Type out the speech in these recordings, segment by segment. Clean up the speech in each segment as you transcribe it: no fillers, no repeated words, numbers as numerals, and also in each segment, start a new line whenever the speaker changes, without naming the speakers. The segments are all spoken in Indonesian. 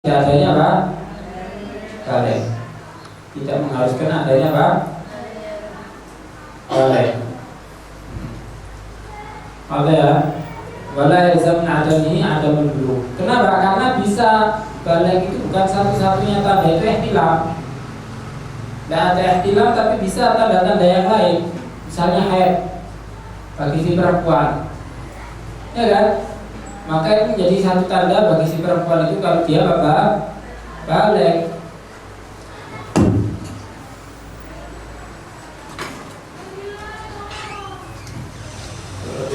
tidak adanya apa? Balik. Tidak mengharuskan adanya apa? Balik. Oke ya. Wala yalzam adamihi adamul bulugh. Kenapa? Karena bisa balik itu bukan satu-satunya tanda itu ihtilam. Tidak ada ihtilam tapi bisa tanda-tanda yang lain. Misalnya haid bagi si perempuan. Ya kan? Maka itu menjadi satu tanda bagi si perempuan itu kalau dia balik.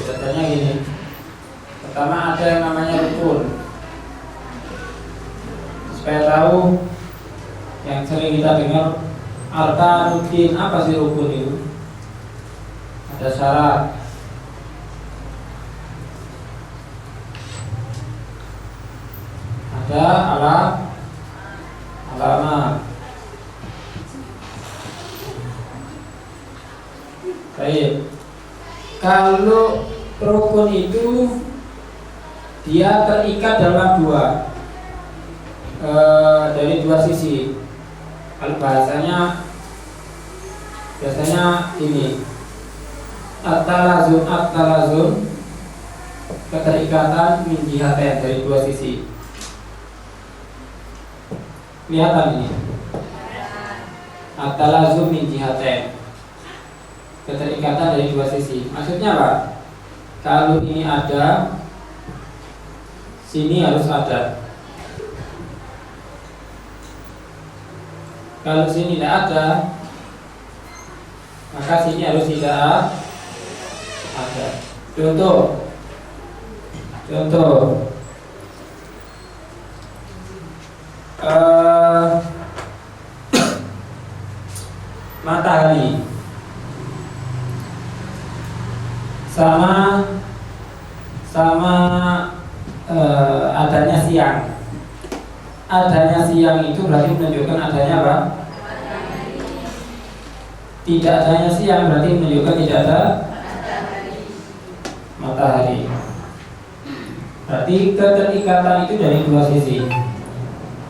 Contohnya gini. Pertama ada yang namanya rukun. Supaya tahu yang sering kita dengar arkanuddin, apa sih rukun itu? Ada syarat. Ada alamat. Baik. Kalau rukun itu dia terikat dalam dari dua sisi. Kalau biasanya ini at-talazum keterikatan min jihatain dari dua sisi. Kelihatan ini at-talazum min jihatain, keterikatan dari dua sisi. Maksudnya apa? Kalau ini ada, sini harus ada. Kalau sini tidak ada, maka sini harus tidak ada. Contoh matahari sama adanya siang. Adanya siang itu berarti menunjukkan adanya apa? Tidak adanya siang berarti menunjukkan tidak ada matahari. Berarti keterikatan itu dari dua sisi.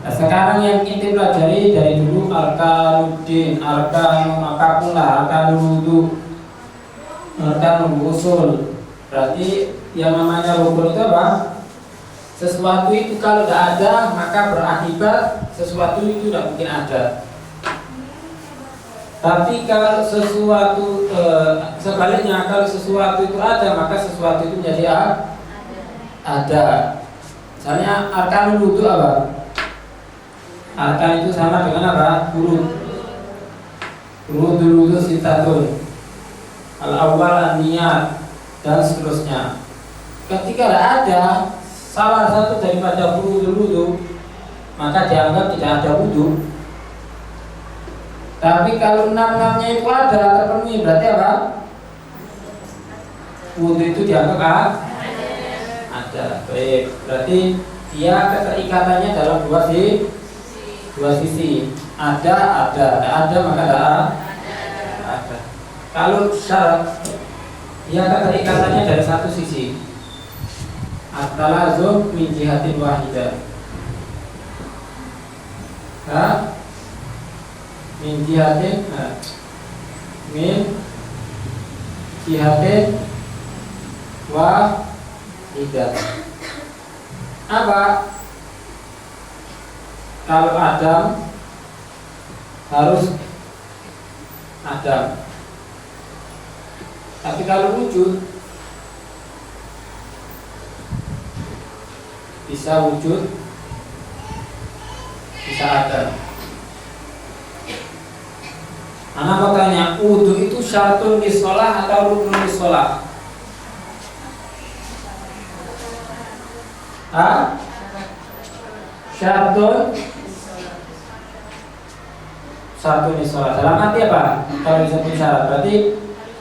Nah, sekarang yang kita pelajari dari dulu arkanuddin, arkanu apapun lah, arkanul wudu, arkanul usul. Berarti yang namanya rukun itu apa? Sesuatu itu kalau tidak ada maka berakibat sesuatu itu tidak mungkin ada. Tapi kalau sesuatu sebaliknya, kalau sesuatu itu ada maka sesuatu itu menjadi ada. Misalnya arkanul wudu apa? Arkan itu sama dengan apa? Furudul wudu sitatun. Al-awwal an-niyat dan seterusnya. Ketika tidak ada salah satu daripada furudul wudu, maka dianggap tidak ada wudu. Tapi kalau enam-enamnya itu ada, terpenuhi, berarti apa? Wudu itu dianggap ada. Baik, berarti dia keterikatannya dalam dua sisi. Ada, tidak ada maka ada. Kalau syarat, dia keterikatannya dari satu sisi. At-talazum min jihatin wahidah. Min jihatin wahidah. Apa? Kalau Adam harus Adam. Tapi kalau wujud bisa wujud, bisa Adam. Anak mau tanya, wudu itu syartun lis-shalah atau ruknun lis-shalah? Syartun lis-shalah. Dalam arti apa? Kalau disebut syarat, berarti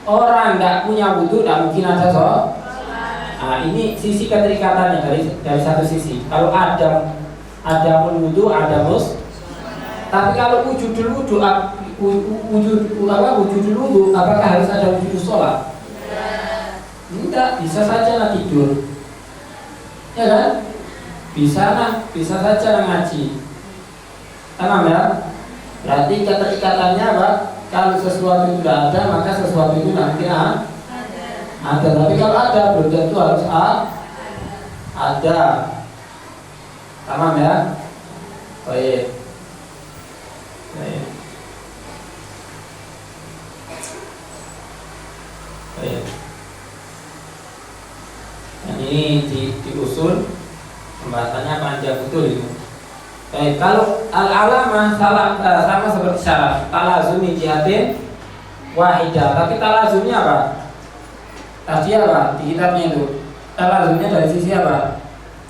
orang tidak punya wudu tidak mungkin ada sholat. Nah, ini sisi keterikatannya dari satu sisi. Kalau ada wudu, ada mus. Tapi kalau wujudul wudu, apakah harus ada wujud sholat? Tidak, bisa saja lah tidur. Ya kan? bisa saja ngaji. Paham ya? Berarti keterikatannya apa? Kalau sesuatu itu tidak ada, maka sesuatu itu nanti ada. Tapi kalau ada, belum tentu harus ada. Paham ya? Baik. Dan ini diusul pembahasannya panjang betul itu. Baik, kalau al-alamah sama seperti syarat talazumi jihatin wahidah, tapi talazumnya apa? Tadi apa? Di kitabnya itu talazumnya dari sisi apa?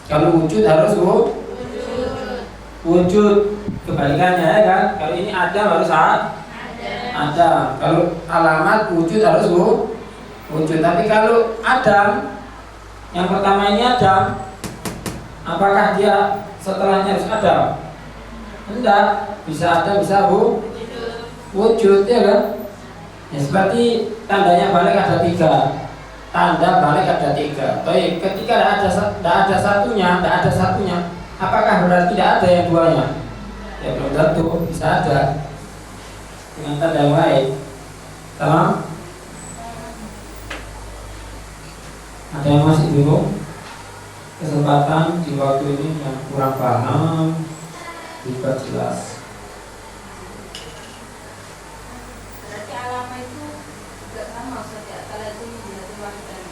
Kalau wujud harus wujud, kebalikannya ya kan? Kalau ini ada harus ada. Kalau alamat wujud harus wujud. Tapi kalau Adam, yang pertama ini Adam, apakah dia setelahnya harus ada? Enggak, bisa ada, bisa wujud, ya kan? Ya, seperti tandanya balik ada 3. Tanda balik ada 3. Tapi ketika tidak ada satunya, apakah berarti tidak ada yang duanya? Ya belum tentu, bisa ada dengan tanda yang lain. Tamam? Ada yang masih bingung? Kesempatan di waktu ini yang kurang paham diperjelas.
Berarti alamah itu juga sama saja, talazum jihatin wahidah.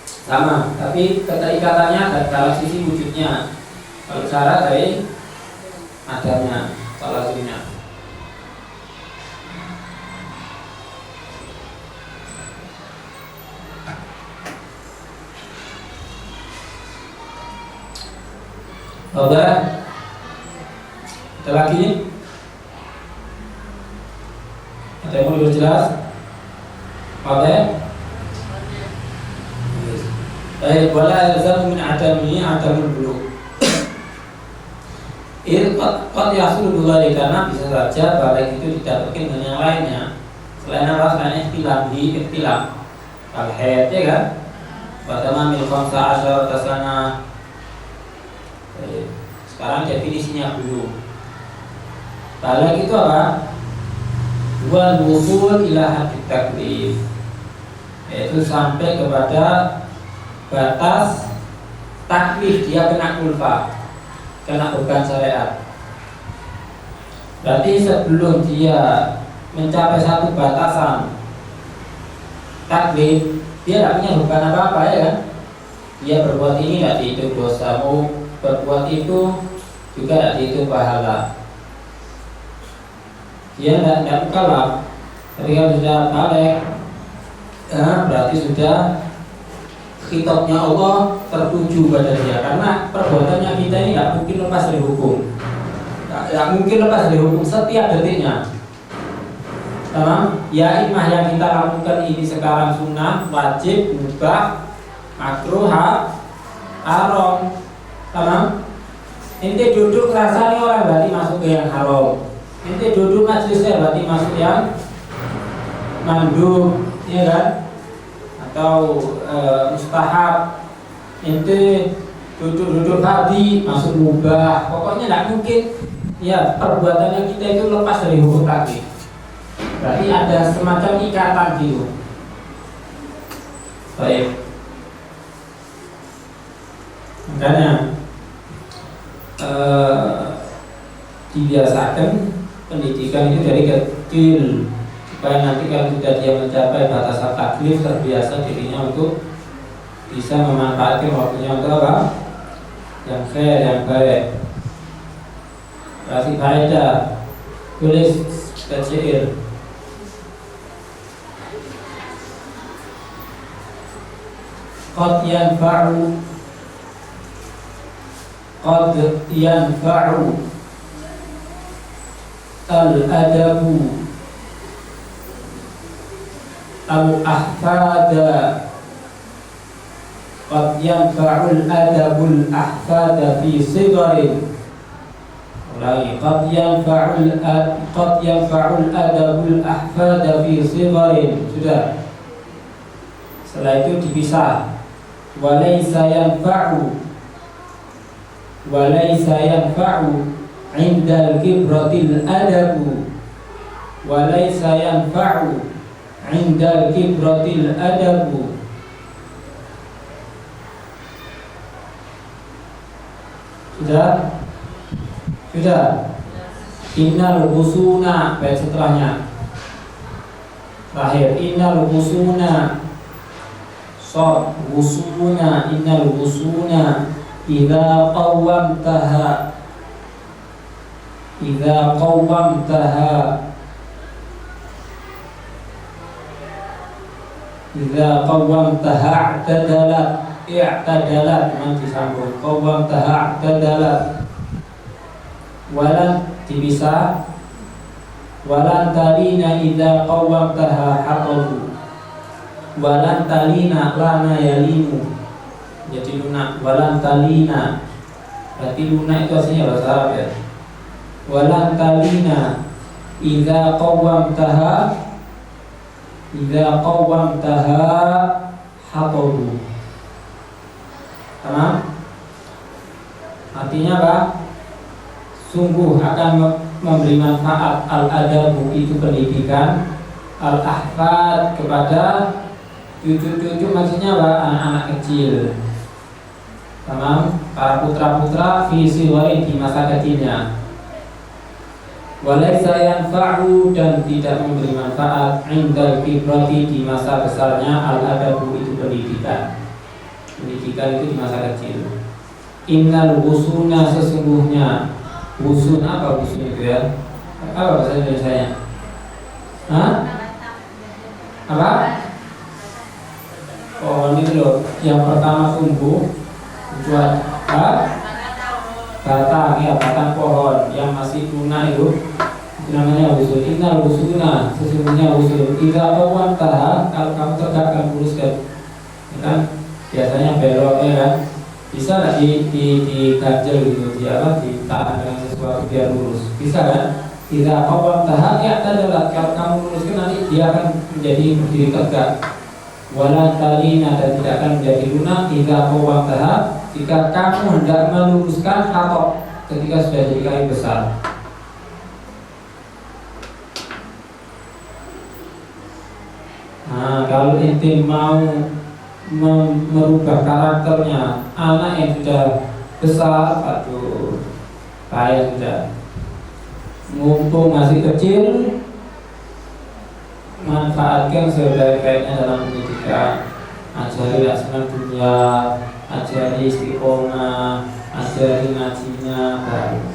Sama, tapi keterikatannya dalam sisi wujudnya. Kalau syarat dari adanya talazumnya. Udah? Ada lagi? Ada yang mau diperjelas? Oke? Baik, wala yalzamu min adamihi adamul bulugh. Qad yahsulu bidzalika, karena bisa saja balik itu didapatkan dengan yang lainnya. Selain apa? Selain ikhtilam. Al-haid, ya kan? Wa tamamil 15 sana. Sekarang definisinya dulu. Balik itu apa? Wal wusul ila haddit taklif, yaitu sampai kepada batas taklif, dia kena kulfa, kena beban syariat. Berarti sebelum dia mencapai satu batasan taklif, dia tidak punya beban apa-apa, ya kan? Dia berbuat ini tidak dihitung dosa, mau berbuat itu juga tidak dihitung pahala. Dia tidak mukallaf. Tapi kalau sudah balik, berarti sudah khitabnya Allah tertuju pada dia. Karena perbuatannya kita ini tidak mungkin lepas dari hukum. Tidak mungkin lepas dari hukum setiap detiknya. Ya imah yang kita lakukan ini sekarang sunnah, wajib, mubah, makruh, haram. Tamam. Ente duduk rasanya orang berarti masuk ke yang haram. Ente duduk majlisnya berarti masuk yang mandub, ya kan? Atau mustahab. Ente duduk tadi masuk mubah. Pokoknya tidak mungkin ya perbuatannya kita itu lepas dari hukum lagi. Berarti ada semacam ikatan gitu. Baik. Makanya dibiasakan pendidikan itu dari kecil supaya nanti kalau sudah dia mencapai batasan taklif, terbiasa dirinya untuk bisa memanfaatkan waktunya untuk apa? Yang fair, yang baik. Kasih faedah, tulis kecil. Qad yanfa'u al-adabu al-ahfada. Qad yanfa'u al-adabu al-ahfada fi sigharin. Ulangi. Qad yanfa'u al-adabu al-ahfada fi sigharin. Sudah. Setelah itu dipisah. Walaysa yanfa'u Walaysa yanfa'u indal kibratil adabu. Walaysa yanfa'u indal kibratil adabu. Sudah? Sudah? Innal husuna, baik setelahnya. Terakhir, innal husuna. Shad, husuna, innal husuna idza qawwamtaha. Idza qawwamtaha. Idza qawwamtaha i'tadalat. I'tadalat, nanti sambung. Qawwamtaha i'tadalat. Walan dipisah. Walan talina idza qawwamtaha hatabu. Walan talina lana yalinu. Jadi lunak. Walan talina, berarti lunak itu aslinya bahasa Arab ya. Walan talina idza qawwamtaha. Idza qawwamtaha hatabu. Tamam? Artinya apa? Sungguh akan memberi manfaat al-adabu itu pendidikan, al-ahfad kepada cucu-cucu, maksudnya apa? Anak-anak kecil. Tamam? Para putra-putra fi siwarin, di masa kecilnya. Walaysa yanfa'u, dan tidak memberi manfaat indal kibrati, di masa besarnya, al-adabu itu pendidikan. Pendidikan itu di masa kecil. Innal husuna, sesungguhnya. Husun, apa husun itu ya? Apa bahasa Indonesianya? Hah? Apa? Oh, ini loh. Yang pertama tumbuh buat batang, ya, batang pohon yang masih lunak itu namanya husun. Innal husuna, sesungguhnya husun. Idza qawwamtaha, kalau kamu tegakkan, luruskan. Ya kan? Biasanya belok ya kan? Bisa nggak diganjel gitu, ditahan dengan sesuatu biar lurus? Bisa kan? Tidak qawwamtaha i'tadalat, kalau kamu luruskan nanti dia akan menjadi berdiri tegak. Walan talina, dan tidak akan menjadi lunak. Idza qawwamtaha, jika kamu hendak meluruskan hatok, ketika sudah jadi kayu besar. Nah, kalau inti mau merubah karakternya anak yang sudah besar, aduh, kayak sudah. Mumpung masih kecil, manfaatkan sebaik-baiknya dalam pendidikan. Ajari asma dunia, ajari istiqomah, ajari ngajinya baru.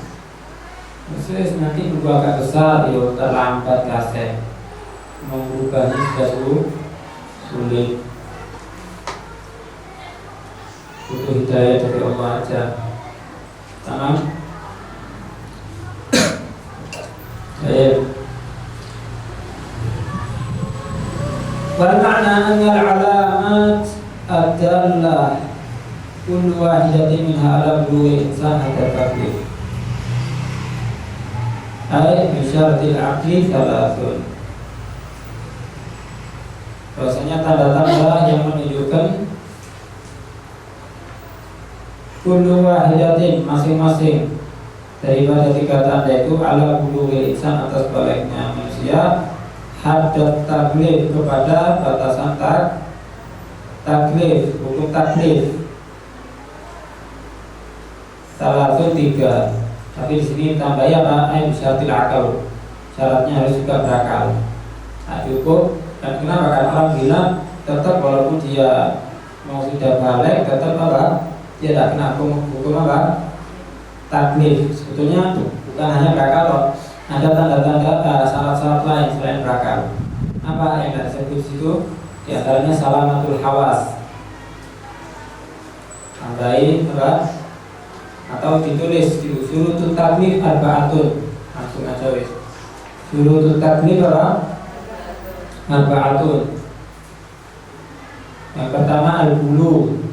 Terus nanti nunggu agak besar, yo terlambat kaset. Mau berubahnya sudah sulit. Butuh hidayah dari Allah aja. Tamam? Baik. Wal ma'na anna al-alamat ad-dallah kullu wahidatin minha ala bulughi insan hatta kafir. Ay bisyaratil aqli thalathun. Bahasanya tanda-tanda yang menunjukkan kullu wahidatin, masing-masing daripada tiga tanda itu ala bulughi insan, atas baliknya manusia, haddat taklif, kepada batasan taklif, hukum taklif. Salah satu tiga, tapi di sini tambahnya apa? Bisyaratil akal, syaratnya harus juga berakal. Nah, cukup. Dan kenapa? Karena orang bilang tetap walaupun dia mau sudah balik, tetap apa? Dia tidak kena hukum apa? Taklif. Sebetulnya bukan hanya berakal loh. Ada tanda-tanda syarat-syarat lain selain berakal. Apa yang tidak disebut di situ? Di antaranya salamatul hawas. Tambahin apa? Atau ditulis di syurutut taklif arba'atun. Langsung aja wis. Syurutut taklif apa? Arba'atun. Yang pertama al-bulugh.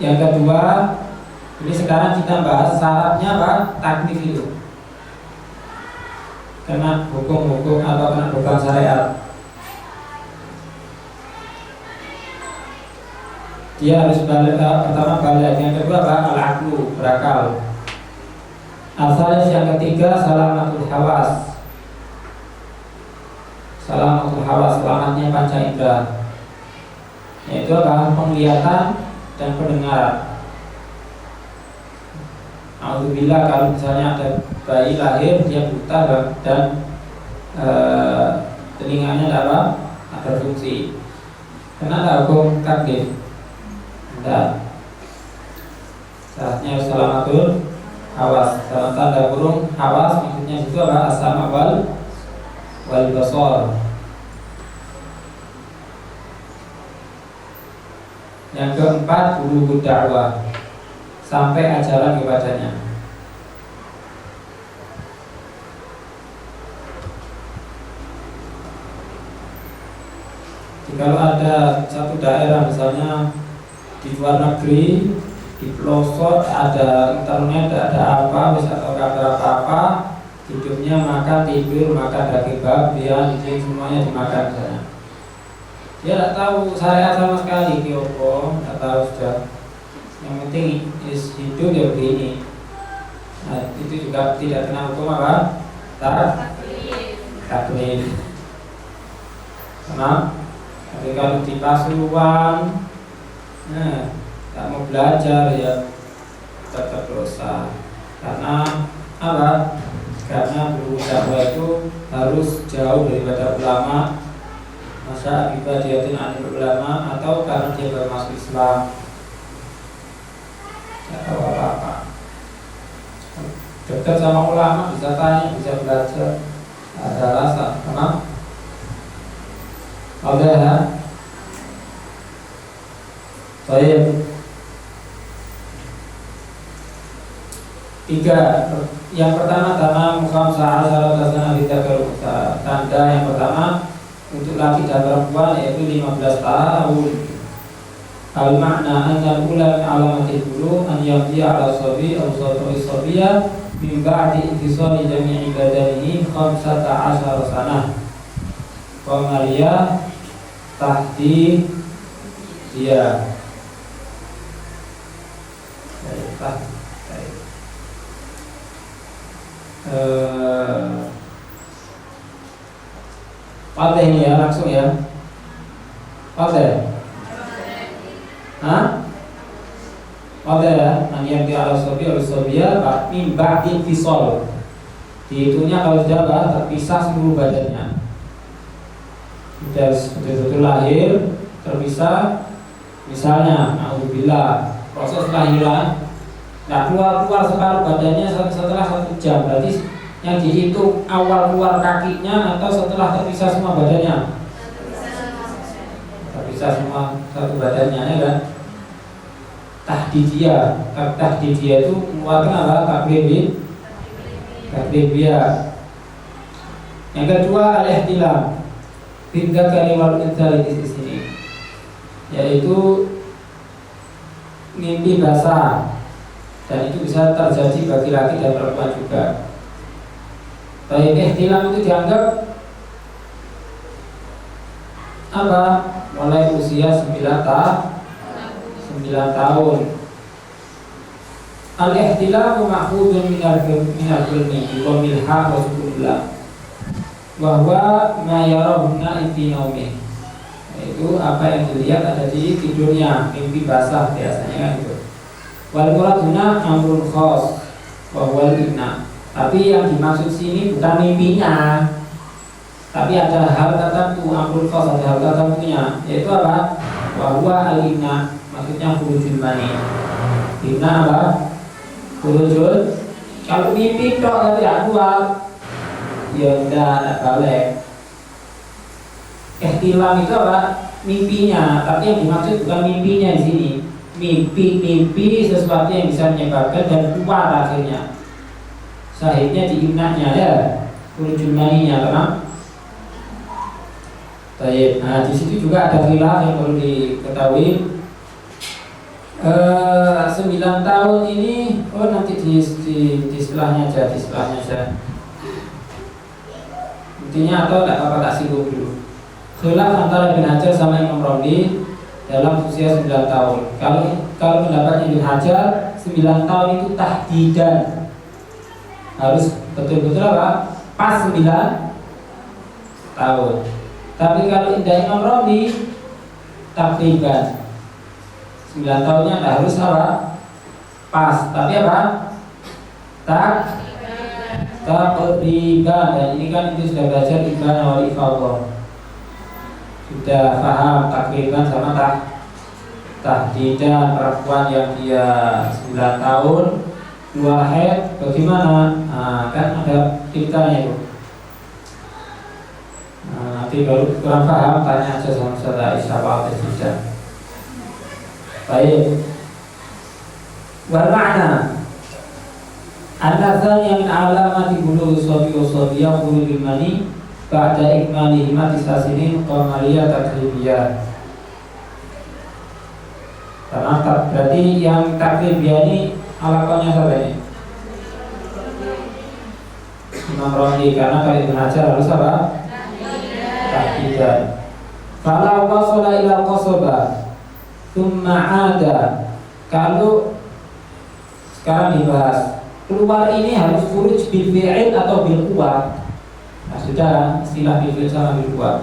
Yang kedua, ini sekarang kita bahas syaratnya apa? Taklif itu. Kena hukum-hukum atau kena beban syariat. dia harus balik, pertama balik, yang kedua apa? Al-aqlu, berakal. Asalis yang ketiga salamatul hawas. Salamatul hawas, selamatnya panca indera, yaitu apa? Penglihatan dan pendengaran. Alhamdulillah kalau misalnya ada bayi lahir dia buta dan telinganya apa? Ada fungsi. Karena ada hukum takdir. Tidak. Syaratnya salamatul hawas. Dalam tanda kurung hawas maksudnya itu apa? As-sama wal basar. Yang keempat bulughud dakwah, sampai ajaran kepadanya. Kalau ada satu daerah misalnya di luar negeri, di pelosok ada internet, ada apa, bisa atau ada apa-apa, hidupnya makan, tidur, makan daging babi, ini semuanya dimakan misalnya. Dia tidak tahu syariat sama sekali, kiopo, tidak tahu sudah. Yang penting hidup ya begini. Nah, itu juga tidak kena hukum apa? Taklid. Kenapa? Tapi kalau di Pasuruan, nah, tak mau belajar ya tetap dosa. Karena apa? Karena bulughud dakwah itu harus jauh daripada ulama. Masa ibadatin anil ulama, atau karena dia baru masuk Islam, tidak tahu apa-apa. Dekat sama ulama bisa tanya, bisa belajar, ada alasan. Kenapa? Ada. Baik. 3. Yang pertama tanam khamsa asyara tasana bidzakar unsa. Tanda yang pertama untuk laki dan perempuan yaitu 15 tahun. Al-makna anna al-ula alamatil bulugh an yaqdi ala sabi aw sabiya min ba'di ittisali jami'i badanihi 15 sanah. Qamariya tahdi dia. Pateh ini ya, langsung ya. Pateh. Hah? Pateh ya. Yang di ala sobi ala sobia min ba'di fisol. Dihitungnya kalau sudah terpisah seluruh badannya. Sudah betul-betul lahir terpisah. Misalnya, alhamdulillah proses lahiran, nah keluar separuh badannya setelah 1 jam. Berarti yang dihitung awal keluar kakinya atau setelah terpisah semua badannya? Terpisah semua satu badannya, ya kan? Tahdidiyah itu mengeluarkan apa? Taklibiyah. Yang kedua al-ihtilam bidzakari wal unsa di sini, yaitu mimpi basah, dan itu bisa terjadi bagi laki dan perempuan juga. Baik, ihtilam itu dianggap apa? Mulai usia 9 tahun. Al-ihtilamu ma'khudun minal ilmi wa milha wa sukunillah wa huwa ma yarahunna fi naumih. Itu apa yang dilihat ada di tidurnya, mimpi basah biasanya kan itu. Wal muraduna amrun khas wa huwa al-inna. Tapi yang dimaksud sini bukan mimpinya, tapi ada hal tertentu, amrun khas, ada hal tertentunya, yaitu apa? Wa huwa al-inna, maksudnya khurujul mani. Inna apa? Khurujul. Kalau mimpi tok tapi tidak keluar, ya tidak balik. Ihtilam itu apa? Mimpinya, tapi yang dimaksud bukan mimpinya di sini. Mimpi sesuatu yang bisa menyebabkan dan keluar akhirnya. Sahihnya di imnanya ya, khurujul maninya, kenapa? Baik. Nah, di situ juga ada khilaf yang perlu diketahui. 9 tahun ini, nanti di setelahnya aja, intinya atau tak apa tak singgung dulu. Khilaf antara Ibnu Hajar sama Imam Romli dalam usia 9 tahun. Kalau pendapatnya Ibnu Hajar 9 tahun itu tahdidan, harus betul-betul apa? Pas 9 tahun. Tapi kalau indah Imam Romli takriban 9 tahunnya tidak harus apa? Pas, tapi apa? Takriban. Dan ini kan itu sudah belajar Ibn wal Ifadhah, sudah paham takriban sama tahdidan. Perempuan yang dia 9 tahun 2 haid bagaimana? Kan ada ceritanya itu. Nanti baru kurang paham tanya aja sama Ustaz Aisyah atau tidak. Baik. Wal ma'na an-nathani min alamati bulughi shabi wa sabiyya khurujul mani ba'da ikmalihi tisasinin qamariyah takribiyah. Berarti yang takribiyah ini alasannya siapa ini? Imam Romli, karena kalau Ibnu Hajar harus apa? Tahdidan. Kalau wasala ila qasabah thumma ada, kalau sekarang dibahas keluar ini harus khuruj bil fi'il atau bil quwah. Nah, sudah istilah bil fi'il sama bil quwah.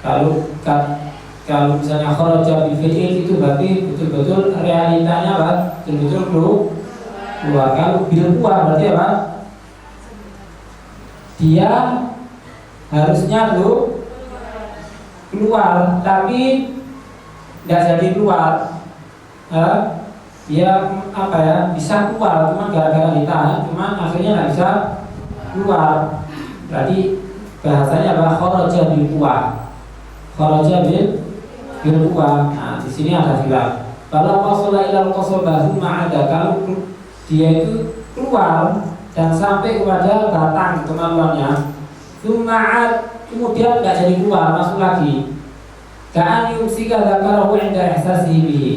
Kalau misalnya kharaja bil fi'il itu berarti betul-betul realitanya apa? Betul-betul keluar. Kalau bil quwah berarti apa? Dia harusnya keluar tapi nggak jadi keluar. Dia apa ya, bisa keluar cuma gara-gara ditahan, cuma akhirnya nggak bisa keluar. Berarti bahasanya apa? Kharaja bil quwah. Kharaja bil quwah. Nah, di sini ada khilaf. Kalau wasala ila al-qasabah thumma ada, kalau dia itu keluar dan sampai kepada batang kemaluannya, kemudian nggak jadi keluar, masuk lagi. Ka'an yumsika dzakarahu 'inda ihsasihi bihi.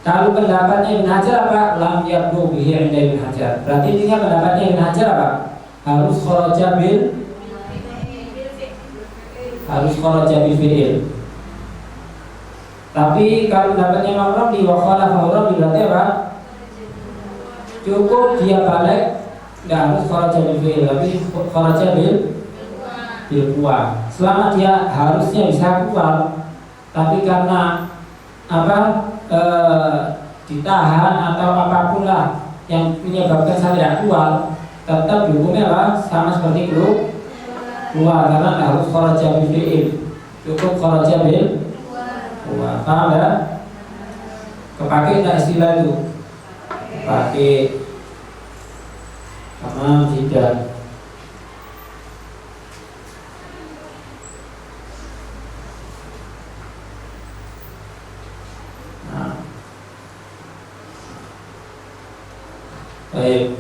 Kalau pendapatnya Ibnu Hajar apa? Lam yabdu bihi 'inda Ibnu Hajar. Berarti intinya pendapatnya Ibnu Hajar apa? Harus kharaja bil fi'il. Tapi kalau pendapatnya Imam Romli wa khalafa Romli berarti apa? Cukup dia balik, nggak harus kharaja bil fi'il, tapi kharaja bil quwah. Selama dia harusnya bisa keluar, tapi karena apa? Ditahan atau apapun lah yang menyebabkan saya tidak keluar, tetap hukumnya apa? Sama seperti keluar, karena tidak harus kharaja bil fi'il, cukup kharaja bil quwah. Paham ya? Kepake tidak istilah itu? Pakai sama tidak. Baik.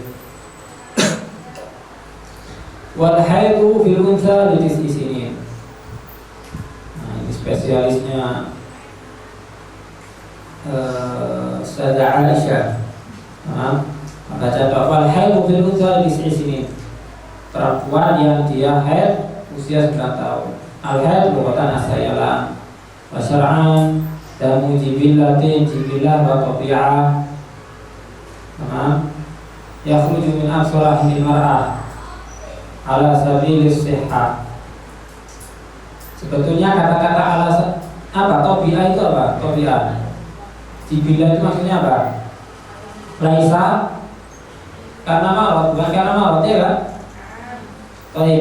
Wal haidu fil untha li tis'i sinin. Nah, ini spesialisnya Ustazah Aisyah. Nah, maka contoh wal haidu fil untha li tis'i sinin. Perempuan yang dia haid usia 9 tahun. Al haid bukan asayalan. Wa syar'an damu jibillatin jibillah wa tabi'ah. Nah, yakhruju min afsarahil mar'ah ala sabilis sihah. Sebetulnya kata-kata alasan apa? Tabi'ah itu apa? Tabi'ah. Jibilah itu maksudnya apa? Laisa karena marad, bukan karena marad ya kan?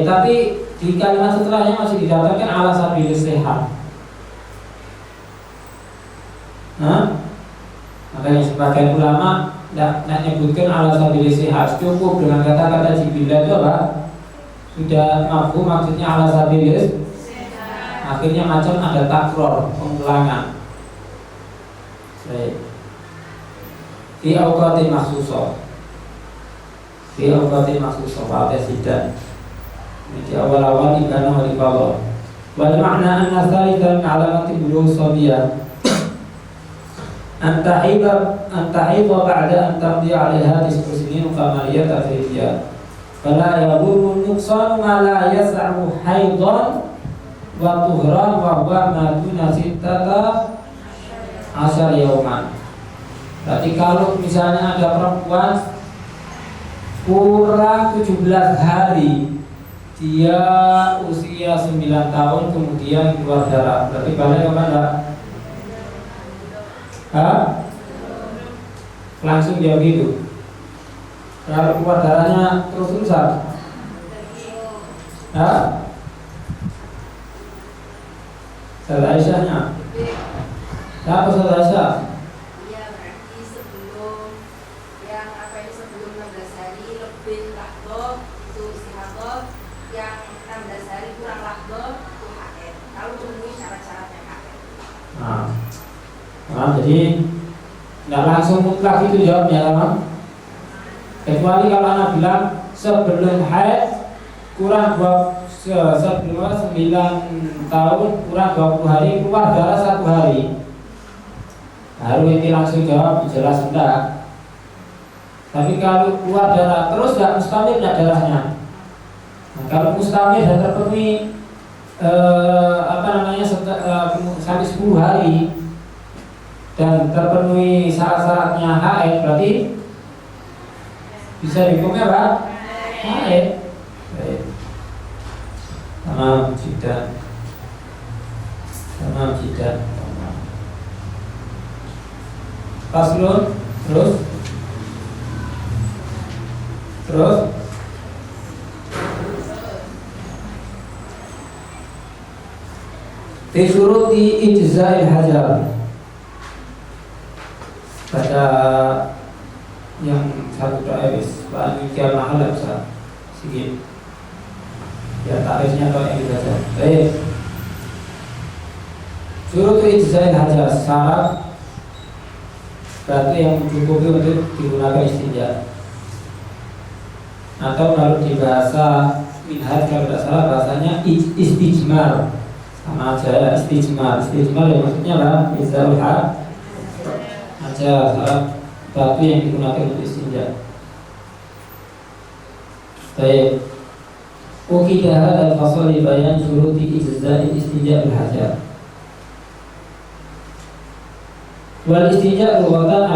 Tapi di kalimat setelahnya masih dikatakan ala sabilis sihah. Makanya sebagian ulama tidak menyebutkan ala sabilis sihah, cukup dengan kata-kata jibilah itu apa? Sudah mafhum maksudnya ala sabilis. Akhirnya macam ada takror, pengulangan. Baik. Fi awqatin makhsusah. Fi awqatin makhsusah pada sidan. Di awal-awal ibana wa ifadhah. Wal ma'na anna thalithan alamati bulugh sabiyah. Antahidha ba'da an tamdi 'alaiha 9 sinin qamariyah takribiyah. Fala yadurru nuqsanu ma la yas'u haidan wa tuhran wa huwa maduna sittata asyar yauman. Berarti kalau misalnya ada perempuan kurang 17 hari, dia usia 9 tahun kemudian keluar darah, berarti balik kemana? Langsung dia hidup. Kalau keluar darahnya terus-terusan, Ustaz Aisyahnya. Siapa Ustaz Aisyah?
Iya, berarti sebelum yang apa ini sebelum 16 hari lebih lahdoh itu istihadoh, yang 16 hari kurang lahdoh itu haid. Kalau memenuhi syarat-syaratnya haid.
Nah, jadi nggak langsung mutlak itu jawabnya, teman. Kecuali kalau anak bilang sebelum haid kurang sebelum 9 tahun kurang 20 hari keluar darah 1 hari, baru ini langsung jawab jelas enggak. Tapi kalau keluar darah terus nggak mustamir nggak darahnya. Nah, kalau mustamir dan terpenuhi sampai 10 hari dan terpenuhi syarat-syaratnya haid, berarti bisa dihukumnya apa? Haid. Tamam jiddan. Faslun, terus fi syuruti ijza'il hajar. Pada yang satu ta'ibis Pak Mikir Mahal bisa sedikit ya ta'ibisnya kalau yang dibaca. Baik, syurutu ijza'il hajar, syarat batu yang mencukupi untuk digunakan istinja. Atau kalau di bahasa Minhaj kalau tidak salah bahasanya istijmar, sama aja ya, istijmar ya maksudnya lah izarul haq aja, syarat batu yang digunakan untuk istinja. Baik, ukidah hadal fasal li bayan syuruti ijza'il istinja bil hajar. Wal istinja lughatan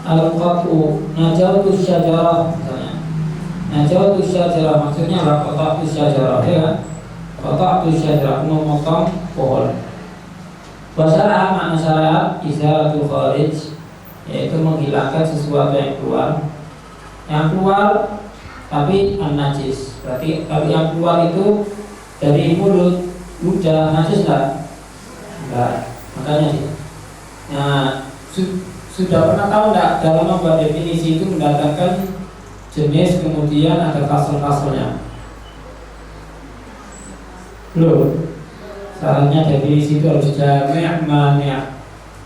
al-qat'u, najautu syajarah, najautu syajarah maksudnya apa? Qata'tu syajarah, ya kan? Qata'tu syajarah, memotong pohon. Wasyarah, makna syariat izalatul kharij, yaitu menghilangkan sesuatu yang keluar tapi an-najis. Berarti kalau yang keluar itu dari mulut, ludah, najis enggak? Makanya sih. Nah, sudah pernah tahu enggak dalam membuat definisi itu mendatangkan jenis kemudian ada fasal-fasalnya? Belum. Syaratnya definisi itu harus jami' mani'.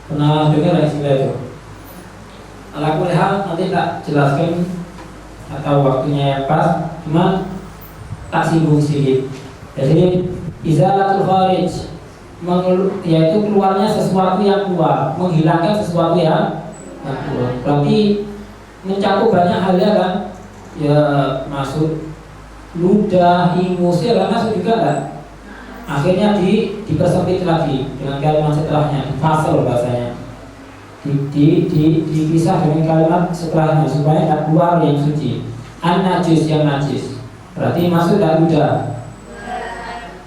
Pernah dengar istilah itu? Ala kulli hal nanti tak jelaskan atau waktunya yang pas, cuma tak singgung sedikit. Jadi izalatul kharij yaitu keluarnya sesuatu yang keluar, menghilangkan sesuatu yang keluar. Berarti mencakup banyak hal ya kan? Ya masuk ludah, ingus ya kan masuk juga kan? Akhirnya dipersempit lagi dengan kalimat setelahnya, fasal bahasanya. Dipisah dengan kalimat setelahnya supaya tak keluar yang suci. An-najis, yang najis. Berarti masuk tak ludah,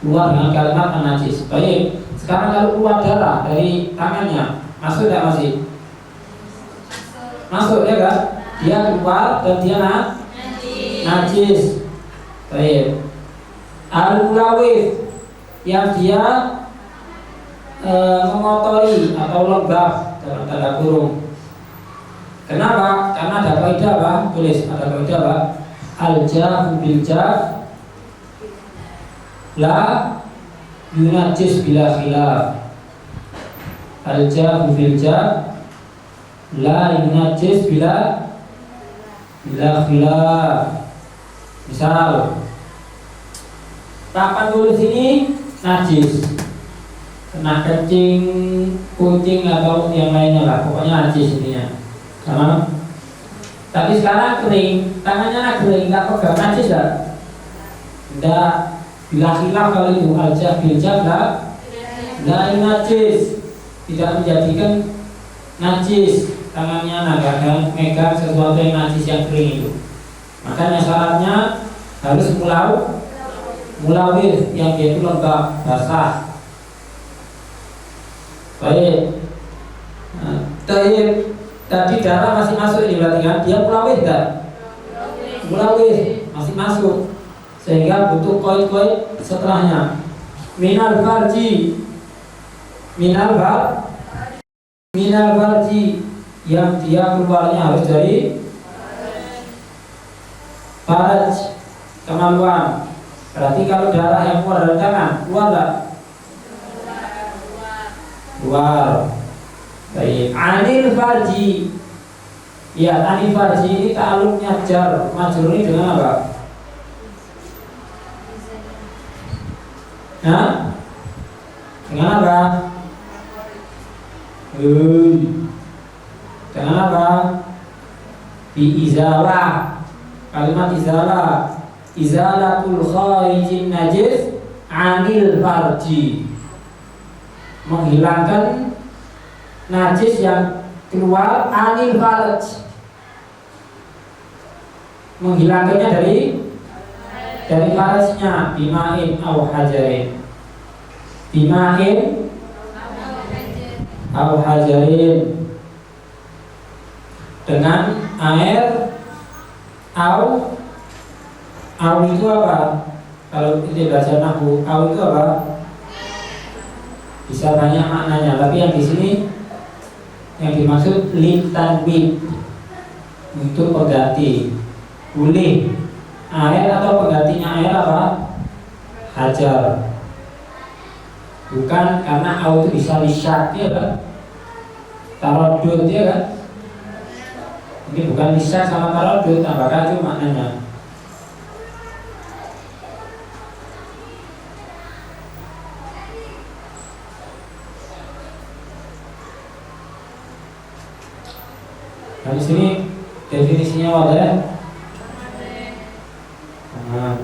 keluar dengan kalimat an-najis. Baik, sekarang kalau keluar darah dari tangannya, masuk tak masih? Masuk ya kan? Dia keluar dan dia najis. Baik. Al-mulawif, yang dia mengotori atau lembab dalam tanda kurung. Kenapa? Karena ada kaidah apa? Tulis, ada kaidah apa? Al-jahu bil-jah la yunajis bila khilaf. Al-jahu bil-jah la yunajis bila khilaf. Misal papan tulis ini najis, kena kencing, kucing atau yang lainnya lah, pokoknya najis ininya. Sama. Tapi sekarang kering, tangannya kering, tak pegang, najis tak? Tidak, bila khilaf kalau itu aljab biljab la najis, tidak menjadikan najis tangannya naga megang sesuatu yang najis yang kering itu. Makanya syaratnya harus mulawir yang dia itu lembab basah. Baik. Tadi darah masih masuk ini berarti kan dia mulawir kan? Mulawir masih masuk, sehingga butuh koid setelahnya. Minal farji yang dia keluarnya harus dari farj, kemaluan. Berarti kalau darah yang keluar dari tangan keluar tak? Keluar. Baik. Anil farji. Ya, anil farji ini ta'alluqnya jar majrur ini dengan apa? Hah? Dengan apa? Dengan apa? Bi izalah. Kalimat izalah. Izalatul kharijin najis anil farji. Menghilangkan najis yang keluar anil farj, menghilangkannya dari farjnya. Bimain au hajarin, bimain au hajarin, dengan air au itu apa? Kalau kita belajar nahwu, au itu apa? Bisa banyak maknanya, tapi yang di sini yang dimaksud litanwib, untuk pengganti. Boleh air atau penggantinya air apa? Hajar. Bukan karena au itu bisa lisyak ya kan? Tarodud ya kan? Ini bukan lisyak sama tarodud, apakah itu maknanya? Nah, di sini definisinya wadah. Nah,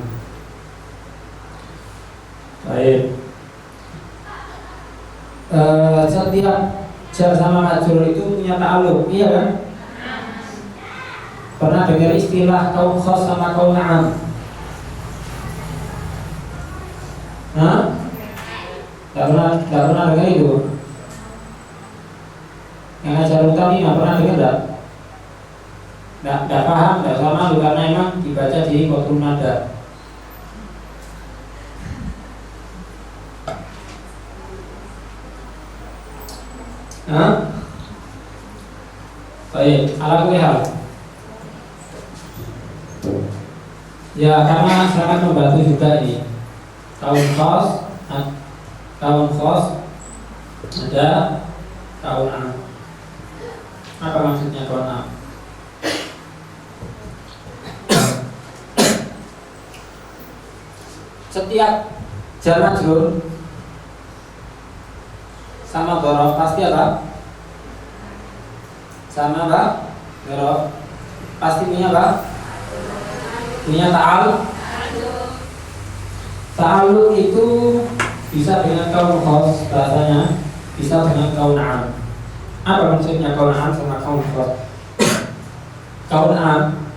baik. Setiap jar sama majrur itu punya ta'alluq, iya kan? Pernah dengar istilah kaum khas sama kaum am? Hah? Tidak pernah dengar itu? Yang ajar utami nggak pernah dengar enggak? Nggak paham, nggak sama karena emang dibaca di kotrun nada. Baik, ala kulli hal. Ya, karena sangat membantu juga ini. Kaum khas ada kaum am. Apa maksudnya kaum am? Setiap jar majrur sama dhorof pasti apa? Sama apa? Dhorof pasti punya apa? Punya ta'alluq itu bisa dengan kaum khas bahasanya, bisa dengan kaum am. Apa maksudnya kaum am sama kaum khas? Kaum am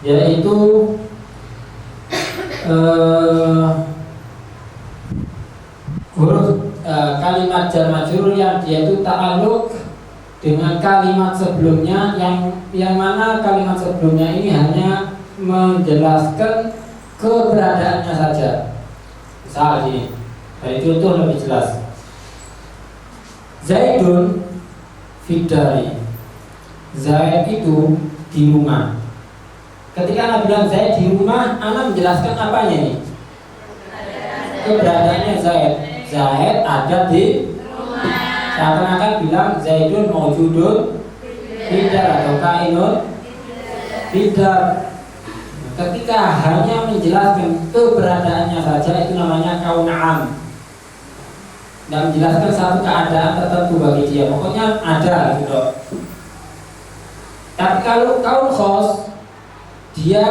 yaitu huruf kalimat jar majrur yang dia itu ta'alluq dengan kalimat sebelumnya, yang mana kalimat sebelumnya ini hanya menjelaskan keberadaannya saja. Misal ini, dari contoh lebih jelas. Zaidun fidari, Zaid itu di rumah. Ketika Anda bilang Zaid di rumah, Anda menjelaskan apanya nih? Keberadaannya Zaid. Zaid ada di rumah. Seakan-akan bilang Zaidun maujudun fidar atau kainun fidar. Ketika hanya menjelaskan keberadaannya saja, itu namanya kaun am. Dan menjelaskan satu keadaan tertentu bagi dia. Pokoknya ada gitu. Tapi kalau kaun khos, dia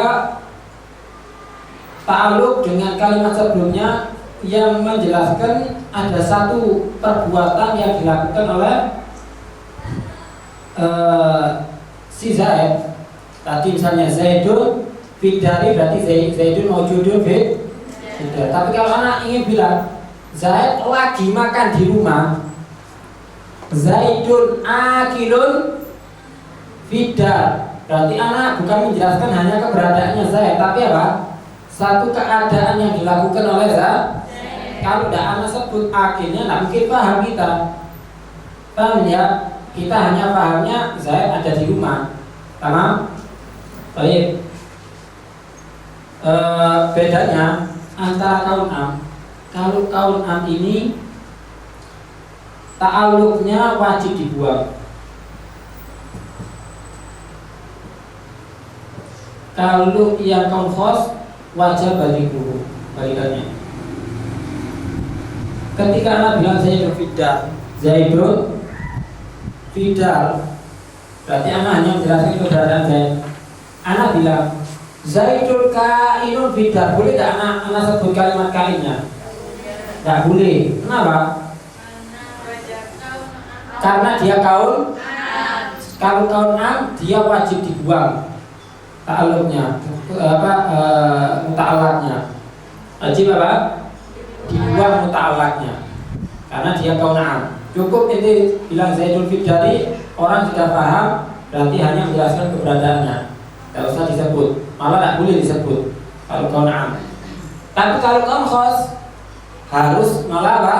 ta'alluq dengan kalimat sebelumnya yang menjelaskan ada satu perbuatan yang dilakukan oleh si Zaid. Tadi misalnya Zaidun fidari, berarti Zaidun maujudun fidar. Tapi kalau anak ingin bilang Zaid lagi makan di rumah, Zaidun akilun fidar, berarti anak bukan menjelaskan hanya keberadaannya Zaid, tapi apa? Satu keadaan yang dilakukan oleh Zaid. Kalau tidak anak sebut akhirnya tidak mungkin paham kita. Paham ya? Kita hanya pahamnya Zaid ada di rumah. Tamam? Baik. Bedanya antara kaun am. Kalau kaun am ini ta'alluqnya wajib dibuang. Kalau yang kaun khos wajib balikannya. Ketika anak bilang Zaidun fidar, berarti anak hanya menjelaskan keberadaan Zaid. Anak bilang Zaidun kainun fidar, boleh tidak anak sebut kalimat kainnya? Tidak boleh. Kenapa? Karena dia kaun. Kalau kaun am, dia wajib dibuang ta'alluqnya, muta'allaqnya. Wajib apa? Dibuang muta'allaqnya. Karena dia kaun am. Cukup ini bilang Zaidun fidari, orang sudah paham, berarti hanya menjelaskan keberadaannya. Tidak usah disebut, malah tidak boleh disebut kalau kaun am. Tapi kalau kaun khos harus malah apa?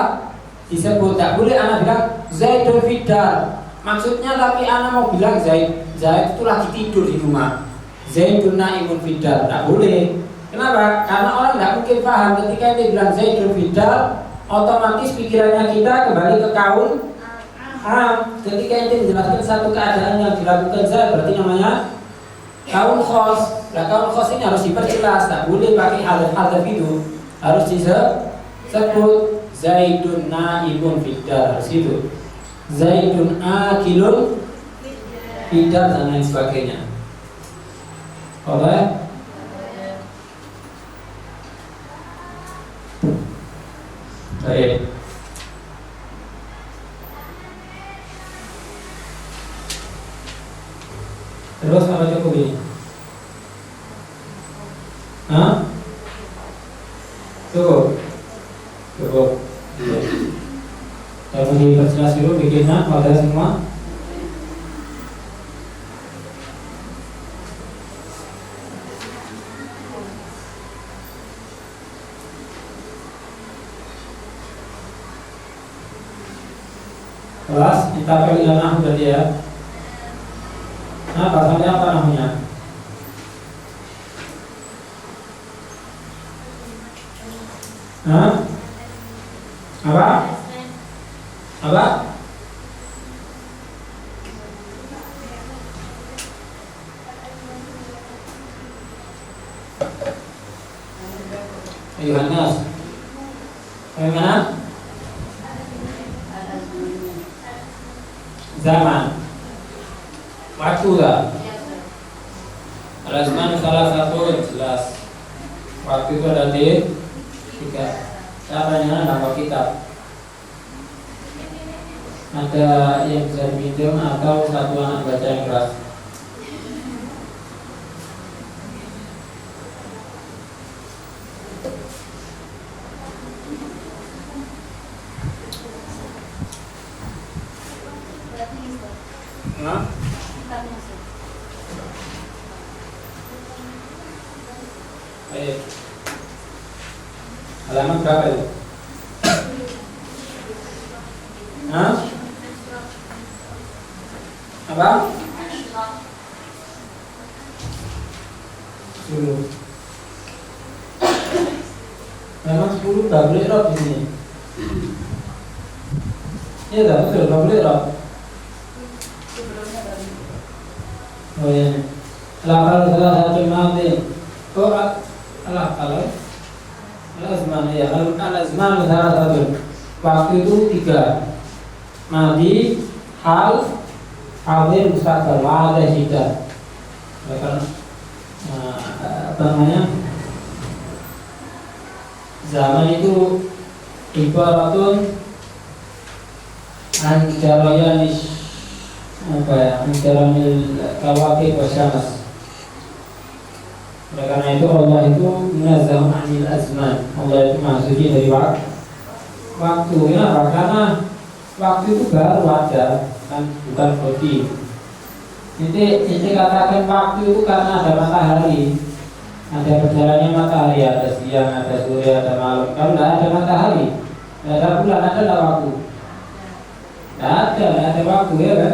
Disebut. Tidak boleh anak bilang Zaidun fidar. Maksudnya tapi anak mau bilang Zaid itu lagi tidur di rumah. Zaidun naimun fidar. Tidak boleh. Kenapa? Karena orang tidak mungkin paham ketika dia bilang Zaidun fidar, otomatis pikirannya kita kembali ke kaun am. Ketika dia menjelaskan satu keadaan yang dilakukan Zaid, berarti namanya kaun khos. Nah, kaun khos ini harus diperjelas. Tak boleh pakai hal itu. Harus disebut Zaidun naimun fidar. Harus itu. Zaidun akilun fidar dan lain sebagainya. Oke. Baik. Terus apa cukup ini? Hah? Cukup. Saya mau diperjelas dulu bikinnya pada semua. Kelas kita pilih nama berarti ya. Nah, bahasanya apa namanya? Hah? Apa? Apa? Yohanes. Bagaimana? Zaman. Waktu lah. Al-azman salah satu jelas. Waktu itu ada di 3. Caranya nama kitab. Ada yang bisa dipinjam atau satu anak baca yang keras. Hah? Baik. Halaman berapa itu? Hah? Apa? 10. Memang 10 gak boleh rob di sini. Iya tak betul, gak boleh rob. Oh iya. Lafal salah satu madin. Oh al-azman ya. Al-azman salah satu. Waktu itu 3. Madi, hal, hadir, mustaqbal, ada hidar. Apa namanya? Zaman itu ibaratun anjarayanis apa ya, anjaranil kawakib wasyamas. Oleh karena itu Allah itu munazzahun anil azman. Allah itu maha suci dari waktu. Kenapa? Karena waktu itu baru ada, kan bukan bodi. Inti katakan waktu itu karena ada matahari, ada berjalannya matahari, ada siang, ada sore, ada malam. Kalau tidak ada matahari, tidak ada bulan, ada waktu. Tidak ada waktu, ya kan?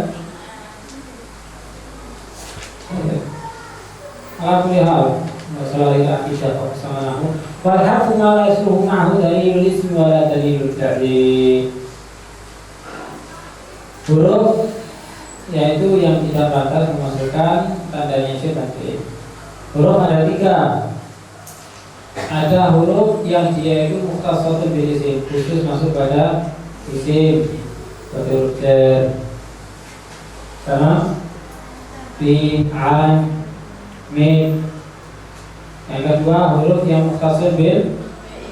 Alhamdulillah, masalah akidah sama nahu. Wal harfu ma la yasluhu ma'hu dalilul ismi wa la dalilul fi'li. Huruf yaitu yang tidak pantas memasukkan tandanya isim dan fi'il. Huruf ada 3. Ada huruf yang dia itu mukhtasatun bil isim, khusus masuk pada isim, seperti huruf jar, sama fi, an, mim. Yang kedua huruf yang mukhtasar bil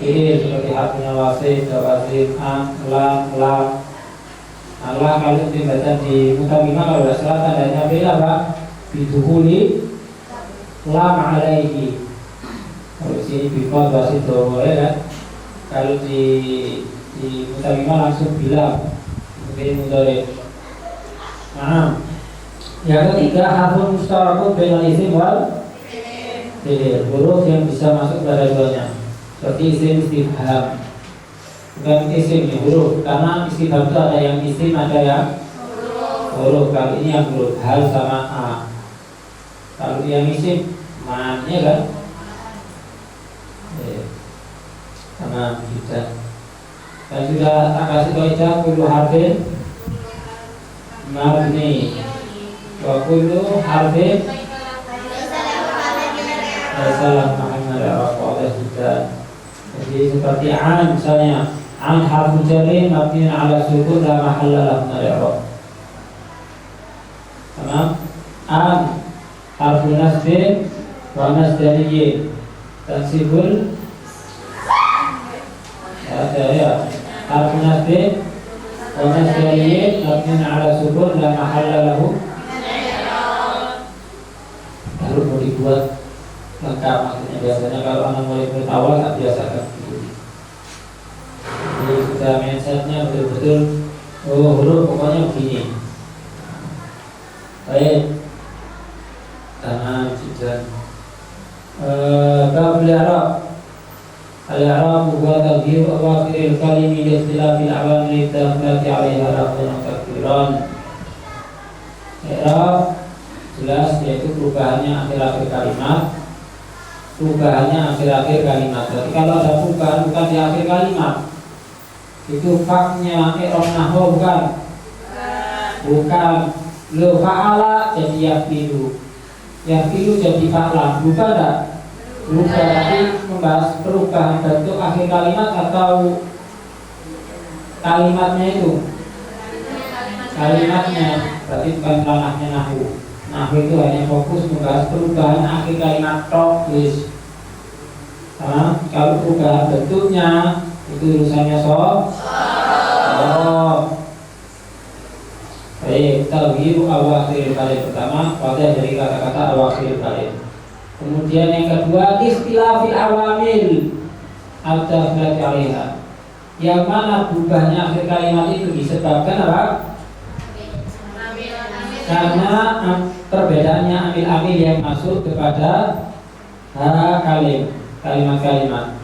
fi'il, seperti harfnya wasid, wasid, an, lam. Allah kalau dibaca di mutabimah kalau tidak salah tandanya bila apa? Biduhuli lam alaihi. Kalau sini bifad wasid boleh kan? Kalau di mutabimah langsung bila seperti mudhari. Nah, yang ketiga harfun mustarakun bainal isim wal fi'il, huruf yang bisa masuk pada duanya, seperti isim istifham. Bukan isim nih, huruf, karena istifham itu ada yang isim, ada yang huruf. Kalau ini yang huruf, hal sama a. Kalau yang isim man, ya kan? Sama kita. Dan sudah tak kasih kaidah kullu harfin mabni wa kullu harfin salam Muhammad al-Qadhi sudah. Jadi seperti an misalnya, an harfu jarin mabniun ala sukun la mahalla lahu min al-i'rab. Tamam? An harfu nasbin wa nasdariyyin tansibul ya harfu nasbin wa nasdariyyin mabniun ala sukun la mahalla lahu min al-i'rab. Kalau mau dibuat lengkap, maksudnya biasanya kalau anak mulai bertawal tak biasakan begini. Jadi sudah mindsetnya betul-betul huruf pokoknya begini. Baik, tanam sudah. Bab al-i'rab. Al-i'rab huwa taghyir awakhir al-kalimi li ikhtilafil awamil dakhilati 'alaiha lafzan wa takdiran. I'rab jelas yaitu perubahannya akhir-akhir kalimat. Perubahannya akhir-akhir kalimat. Jadi kalau ada perubahan bukan di akhir kalimat, itu faknya i'rab nahwu bukan lo fa'ala jadi yafilu jadi fa'la, bukan tak? Bukan, tapi membahas perubahan bentuk akhir kalimat atau kalimatnya itu. Kalimatnya berarti bukan ranahnya nahwu. Nahwu itu hanya fokus membahas perubahan akhir kalimat tok, wis. Kalau perubahan bentuknya itu urusannya baik, taghyir awakhir kalim pertama pada dari kata-kata awakhir kalim. Kemudian yang kedua ikhtilafil awamil ad-dakhilati 'alaiha. Yang mana berubahnya akhir kalimat itu disebabkan apa? Karena perbedaannya amil-amil yang masuk kepada kalimat-kalimat.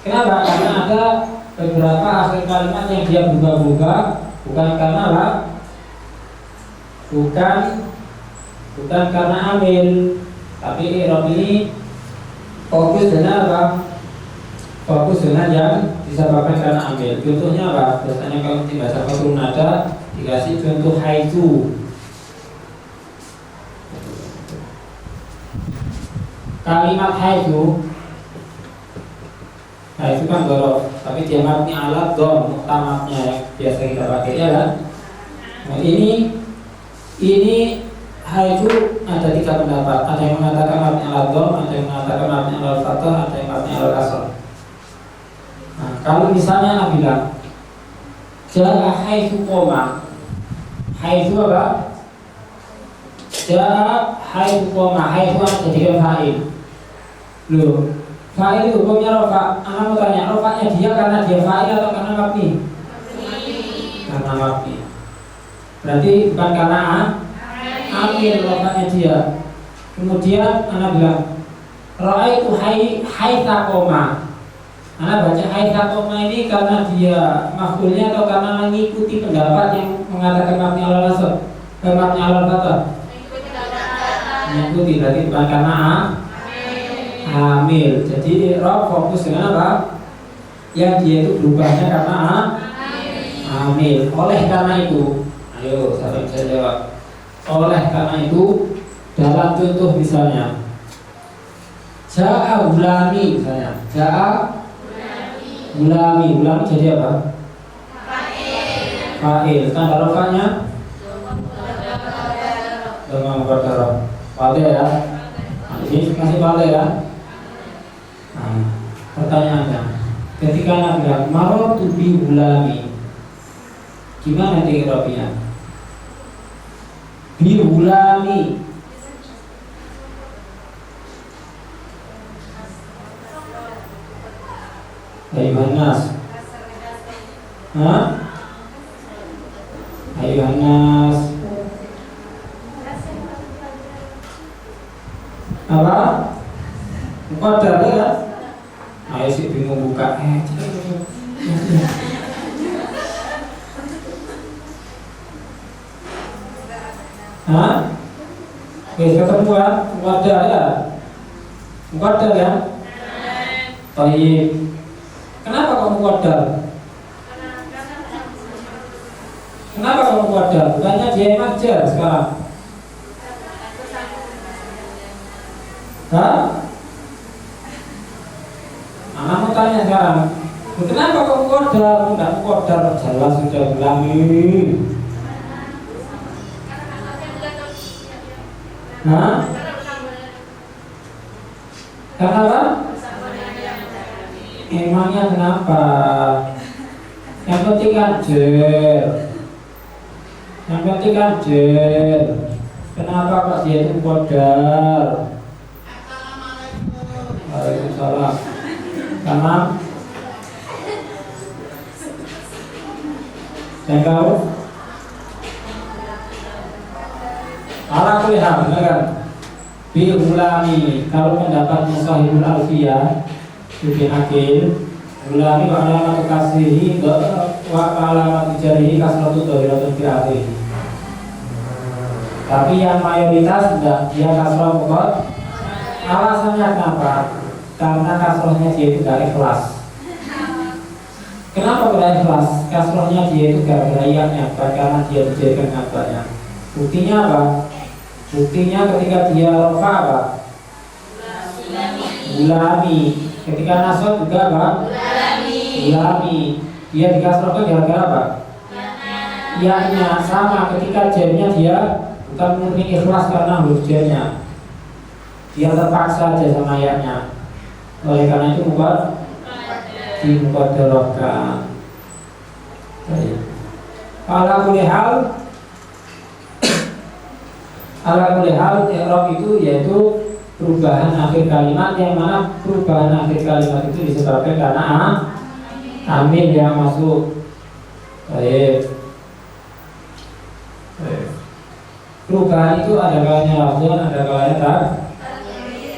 Kenapa? Karena ada beberapa akhir kalimat yang dia berubah-ubah, bukan karena apa? Bukan karena amil, tapi i'rab ini fokus dengan apa? Fokus dengan yang disebabkan karena amil. Contohnya apa? Biasanya kalau di bahasa fathul nada dikasih contoh haitsu. Kalimat haitsu kan dhorof, tapi dia mabni ala dhom, muktamatnya yang biasa kita pakai, ya kan? Nah, ini haitsu ada 3 pendapat. Ada yang mengatakan mabni ala dhom, ada yang mengatakan mabni ala fathah, ada yang mabni ala kasrah. kalau misalnya Anda bilang ja'a haitsu qoma, haitsu apa? Ja'a haitsu qoma, haitsu jadikan fa'il. Loh, fa'il itu hukumnya rofa. Anda mau tanya, rofanya dia karena dia fa'il atau karena mabni? Karena mabni. Berarti bukan karena amil rofanya dia. Kemudian Anda bilang ra'aitu haitsa qoma. Anda baca haitsa qoma ini karena dia maf'ulnya atau karena mengikuti pendapat yang mengatakan mabni alal nasab, mabni alal fathah? Mengikuti, berarti bukan karena amil. Jadi rob fokus dengan apa? Yang dia itu berubahnya karena amil. Oleh karena itu, ayo siapa bisa jawab? Oleh karena itu, dalam contoh misalnya ja'a gulami misalnya, ja'a gulami jadi apa? Fa'il. Tanda rofanya dengan muqaddarah. Fa'il ya. Nah, ini masih fa'il ya. Nah, pertanyaannya, ketika Anda bilang marartu bi gulami, gimana i'rabnya? Bi gulami. Ayuhan nas. Hah? Ayuhan nas. Apa? Muqaddar ya? Ayo sih bingung buka. Hah? Oke, ketemuan muqaddar ya? Muqaddar ya? Baik. Kenapa kamu muqaddar? Kenapa kamu muqaddar? Bukannya dia yang ajar sekarang? Hah? Anak mau tanya sekarang, kenapa kamu muqaddar? Enggak muqaddar, jelas sudah bilang ini. Hah? Karena apa? Emangnya kenapa? Yang penting kan jer. Yang penting kan jer. Kenapa kok dia itu muqaddar? Waalaikumsalam. Karena yang kau ala kuliham, benar kan? Bi ulami, kalau pendapat Musahibul Alfiyah Ibn Akil, ulami wa alamat kasrihi wa alamat jarihi kasratu dhahiratun fi akhirih. Tapi yang mayoritas tidak, dia kasrah muqaddar. Alasannya kenapa? Karena kasrohnya dia itu gak ikhlas. Kenapa gak ikhlas? Kasrohnya dia itu gak berayaknya, karena dia dijadikan ngabaknya. Buktinya apa? Buktinya ketika dia rofa apa? Gulami. Ketika nasab juga apa? Gulami. Dia dikasrohkan gara-gara apa? Ianya sama. Ketika jamnya dia bukan murni ikhlas karena huruf jamnya. Dia terpaksa aja sama ayatnya. Oleh karena itu dimuqaddarahkan. Ala kulli hal i'rab itu yaitu perubahan akhir kalimat, yang mana perubahan akhir kalimat itu disebabkan karena amil yang masuk. Baik. Perubahan itu ada kalanya lafzan, ada kalanya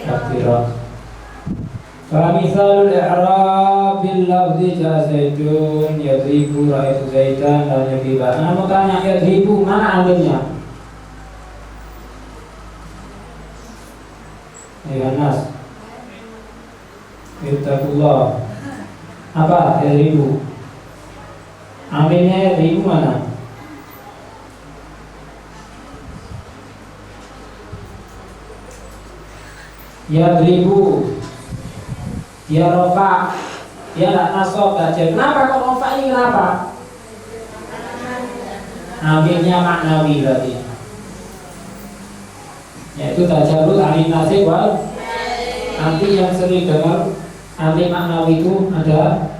takdirah. Famisalul i'rab bil lafzi ja'a zaidun yadribu ra'aitu zaidan dan yadriba. Nah, mau tanya yadribu mana amilnya? Ya nas. Ittaqullah. Apa yadribu? Amilnya yadribu mana? Yadribu. Dia rofa, dia tidak nasab saja. Kenapa kok rofa ini? Kenapa? Ambilnya maknawi berarti. Yaitu tajarrud alin nasib wal. Nanti yang sering dengar anti maknawi itu ada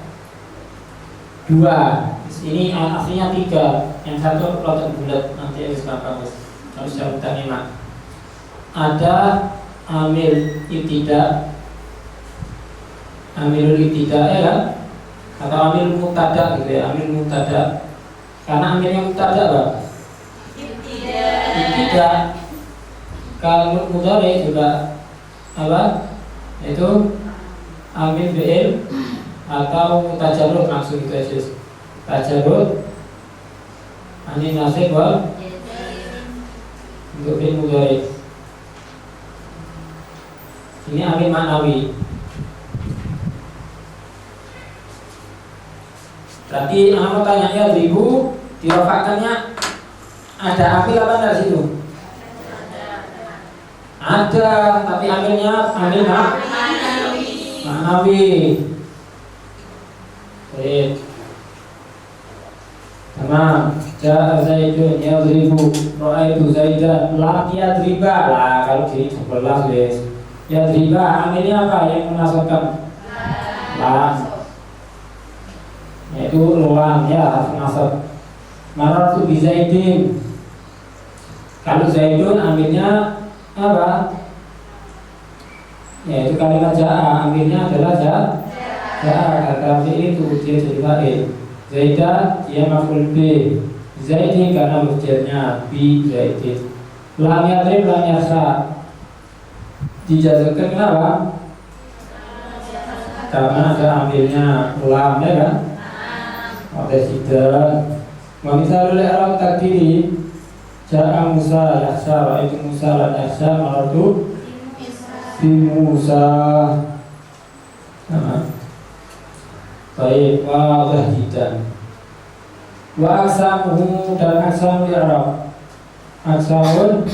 dua. Ini aslinya tiga. Yang satu lotek bulat. Nanti harus gampang harus cabutan enak. Ada amil ibtida, amilul ibtida ya kan? Atau amil mubtada gitu ya, amil mubtada. Karena amilnya mubtada apa? Ibtida. Kalau mudhari juga apa? Itu amil fi'il atau tajarrud langsung itu aja. Tajarrud ani nasib wal untuk fi'il mudhari. Ini amil maknawi. Berarti mau tanya ya ribu dirofakkannya ada amil apa enggak situ? Ada, tapi amilnya amil maknawi. Baik. Tamam. Ja'a Zaidun yadribu, ra'aitu Zaidan lam yadriba. Lah kalau di 11 wis. Yadriba amilnya apa yang menasabkan? Lam. Yaitu lam ya harus nasab. Marartu bi Zaidin. Kalau Zaidun amilnya apa? Yaitu kalimat ja'a amilnya adalah ja'a kata itu dia jadi fa'il. Zaidan dia maf'ul bi. Zaidin karena muf'ulnya bi Zaidin. Lam yadrib lam yasa. Dijazmkan kenapa? Karena ada ambilnya lam ya kan? Oke tidak. Misalul i'rab taqdiri ja'a Musa yahsa wa itu Musa lan yahsa maratu bi Musa. Baik, wadah tidak. Wa aksamuhu dan aksamul i'rab. Aksamul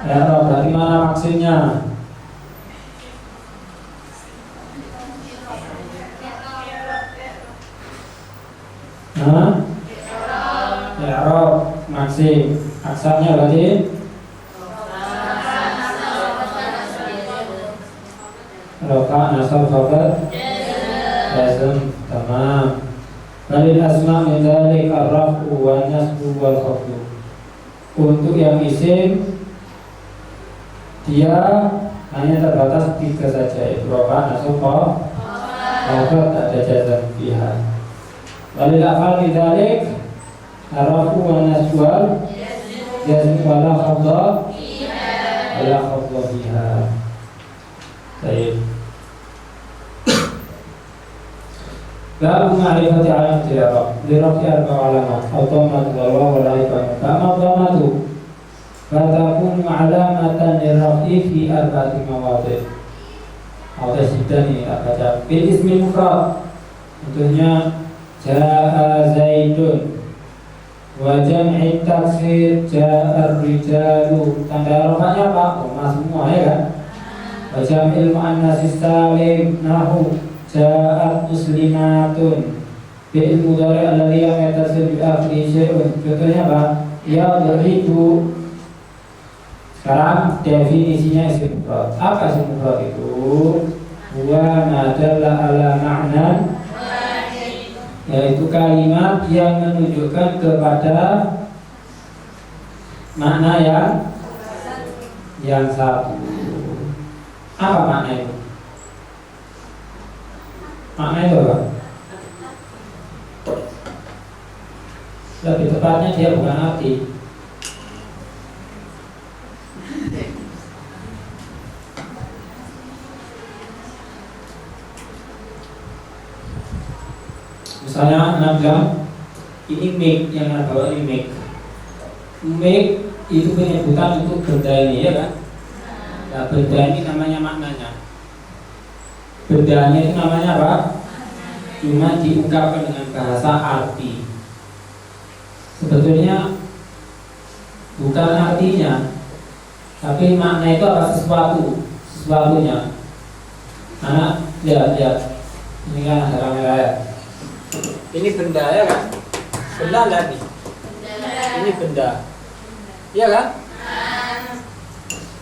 i'rab dari mana maksudnya? I'rab maksud aksamnya berarti rafa nasab khabar jazm. Tamam. Balil asma min dzalik ar-raf'u wan nasbu wal khafdu. Untuk yang isim dia hanya terbatas 3 saja, yaitu rafa nasab khabar ada jazm fiha. Balil afal min dzalik ar-raf'u wan nasbu wal jazm wala khafda fiha. Baik. Babu ma'rifati alamatil i'rab. Lirafi arba' alamat. Al-dhammatu wal wawu wal alif wal lam. Amma dhammatu fatakunu alamatan lirafi fi arba'ati mawadhi'. Ada sidan ini tak baca. Bil ismi mufrad. Contohnya ja'a Zaidun. Wa jam'i taksir ja'a rijalu. Tanda rofanya apa? Roma semua ya kan? Wa jam'il mu'annas salim nahu ja'at muslimatun. Fi'il mudhari' alladhi yatasil bi akhiri syai'un. Contohnya apa? Yadribu. Sekarang definisinya isim mufrad. Apa isim mufrad itu? Wa ma dalla ala ma'nan, yaitu kalimat yang menunjukkan kepada makna yang satu. Apa makna itu? Makna itu apa? Lebih tepatnya dia bukan arti. Misalnya anak bilang ini mic yang anak bawa ini mic. Mic itu penyebutan untuk benda ini ya kan? Nah, benda ini namanya maknanya. Bendanya itu namanya apa? Cuma diungkapkan dengan bahasa arti. Sebetulnya bukan artinya, tapi makna itu apa? Sesuatunya. Anak lihat, ini kan ada kamera ya. Ini benda ya kan? Benda enggak nih? Ini benda. Iya kan?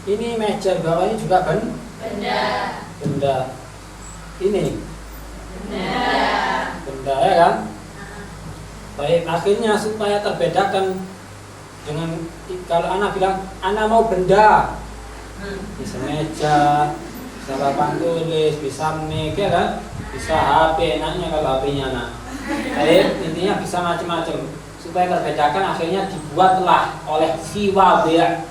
Ini meja bawahnya juga kan? Benda. Ini benda ya kan? Baik, akhirnya supaya terbedakan dengan kalau anak bilang anak mau benda, bisa meja, bisa papan tulis, bisa mic ya kan, bisa HP, enaknya kalau HP-nya anak. Baik, intinya bisa macam-macam. Supaya terbedakan akhirnya dibuatlah oleh si Wadi. Ya,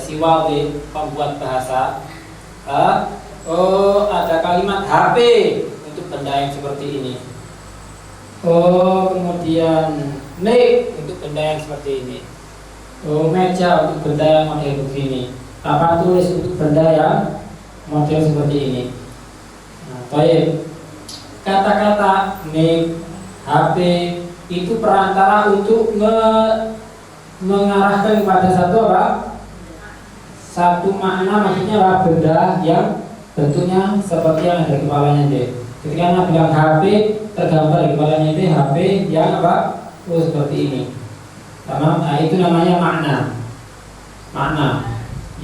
si Wadi pembuat bahasa. Ada kalimat HP untuk benda yang seperti ini. Kemudian mic untuk benda yang seperti ini. Meja untuk benda yang model begini. Papan tulis untuk benda yang model seperti ini. Nah, baik. Kata-kata mic, HP itu perantara untuk mengarahkan kepada satu apa? Satu makna, maksudnya apa? Benda yang bentuknya seperti yang ada di kepalanya dia. Ketika anak bilang HP, tergambar di kepalanya itu HP yang apa? Seperti ini. Nah, itu namanya makna,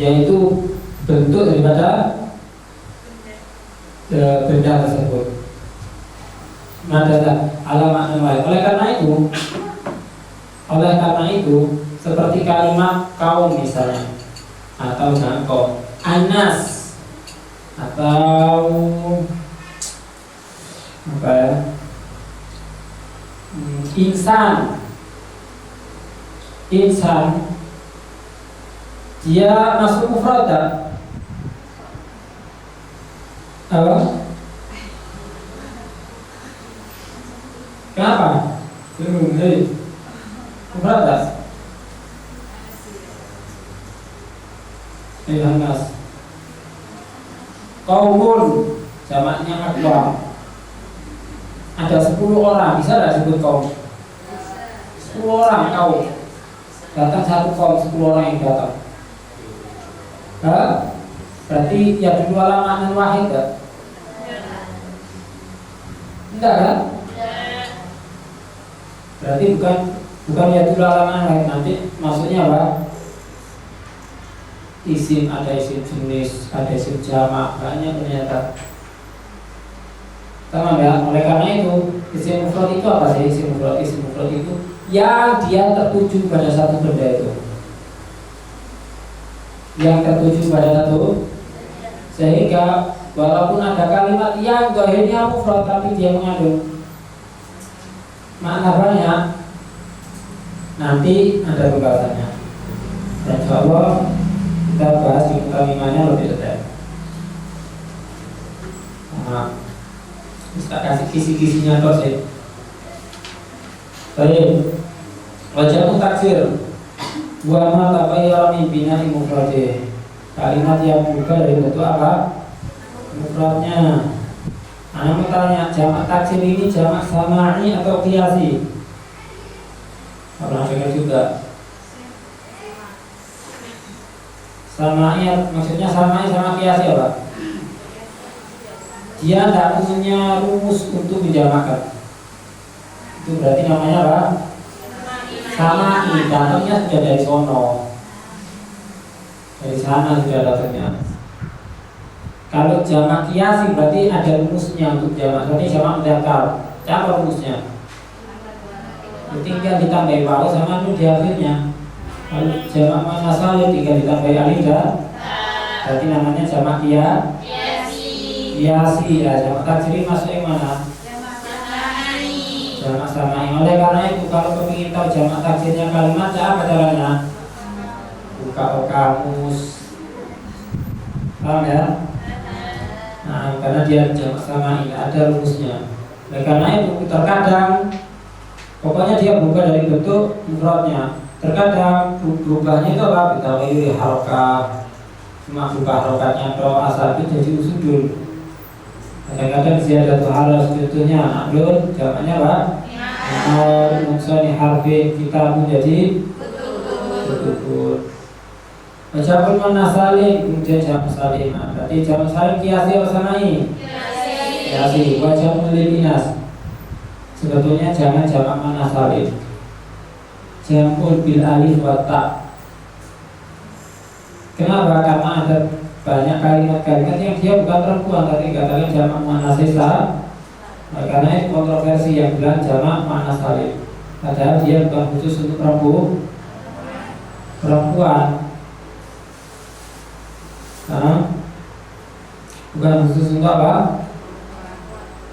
yaitu bentuk daripada benda tersebut. Alamat yang lain. Oleh karena itu, seperti kalimat kaum misalnya, atau jangkau, anas, atau apa ya? Insan, dia masuk mufrad tak? Apa? Kenapa? Mufrad tak? Anas. Qaumun, jamaknya aqwam. Ada 10 orang, bisa tidak sebut kaum? 10 orang kaum. Datang satu kaum, 10 orang yang datang. Berarti ya dulu alamat wahid tak? Enggak kan? Berarti bukan ya dulu alamat lain. Nanti maksudnya apa? Isim, ada isim jenis, ada isim jamak, banyak ternyata. Sama ya, oleh karena itu isim mufrad itu apa sih? Isim mufrad itu yang dia tertuju pada satu benda itu. Yang tertuju pada satu, sehingga walaupun ada kalimat yang zahirnya mufrad tapi dia mengandung makna banyak, nanti ada pembahasannya. Dan insyaallah kita bahas di mukaddimahnya lebih detail. Kita kasih kisi-kisinya terus ya. Baik. Wajah taksir wa ma tabayyara min bina'i mufradih. Kalimat yang berubah dari bentuk apa? Mufradnya. Ana mau tanya, jamak taksir ini jamak sama'i atau qiyasi? Pernah dengar juga. Sama'i maksudnya sama'i sama qiyasi apa? Dia tidak punya rumus untuk dijamakkan. Itu berarti namanya apa? Sama'i, datangnya sudah dari sono. Dari sana sudah datangnya. Kalau jamak qiyasi berarti ada rumusnya untuk jamak. Berarti jamak mudzakkar. Apa rumusnya? Tinggal ditambahi waw sama nun di akhirnya. Kalau jamak muannats salim tinggal ditambahi alif dan berarti namanya jamak qiyasi ya. Jamak taksir masuk yang mana? Jamak sama'i. Oleh karena itu kalau kepingin tahu jamak taksirnya kalimat, apa caranya? Buka kamus. Paham ya? Nah, karena dia jamak sama'i, ada rumusnya. Oleh karena itu terkadang pokoknya dia berubah dari bentuk mufradnya. Terkadang berubahnya itu apa? Bitawiri harokah, cuma berubah harokatnya atau asal itu jadi usudul. Kadang-kadang ziyadatul harf contohnya aklun, jamaknya apa? Munsani harfi, kita menjadi betul. Wajahul mana salim, kemudian jamak salim. Berarti jamak salim qiyasi atau sama'i? Qiyasi. Wajahul libinas, sebetulnya jangan jamak mana salim. Jamul bil alif wa ta. Kenapa? Karena ada banyak kalimat-kalimat yang dia bukan perempuan, tapi katakan jamak muannats Nah, karena itu kontroversi yang bilang jamak makna salim. Padahal dia bukan khusus untuk perempuan. Nah, bukan khusus untuk apa?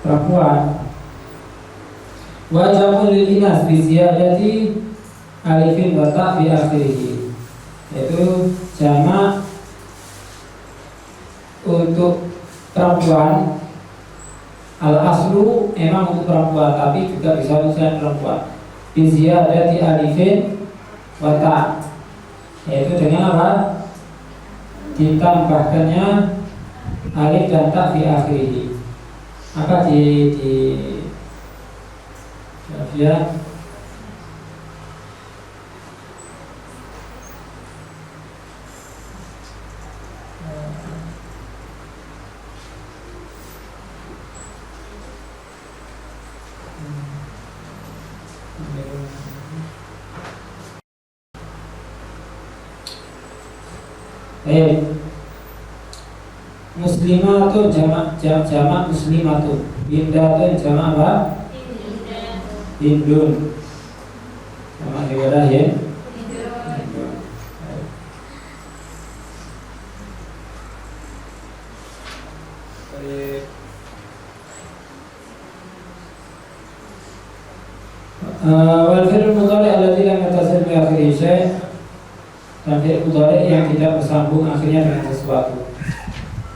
Perempuan. Wa jamu lil inas bi ziyadati alifin wa ta fi akhirih. Yaitu jamak untuk perempuan. Al aslu memang untuk perempuan, tapi juga bisa untuk selain perempuan. Bi ziyadati alifin wa ta. Yaitu dengan apa? Ditambahkannya alif dan ta fi akhirih. Apa ya? Muslimatun jamak muslimatun. Bindatun jamak apa? Hindun. Jamak ibadah ya. Wal fi'l mudhari' alladhi lam yattasil bi akhirih syai', dan fi'il mudhari' yang tidak bersambung akhirnya dengan sesuatu.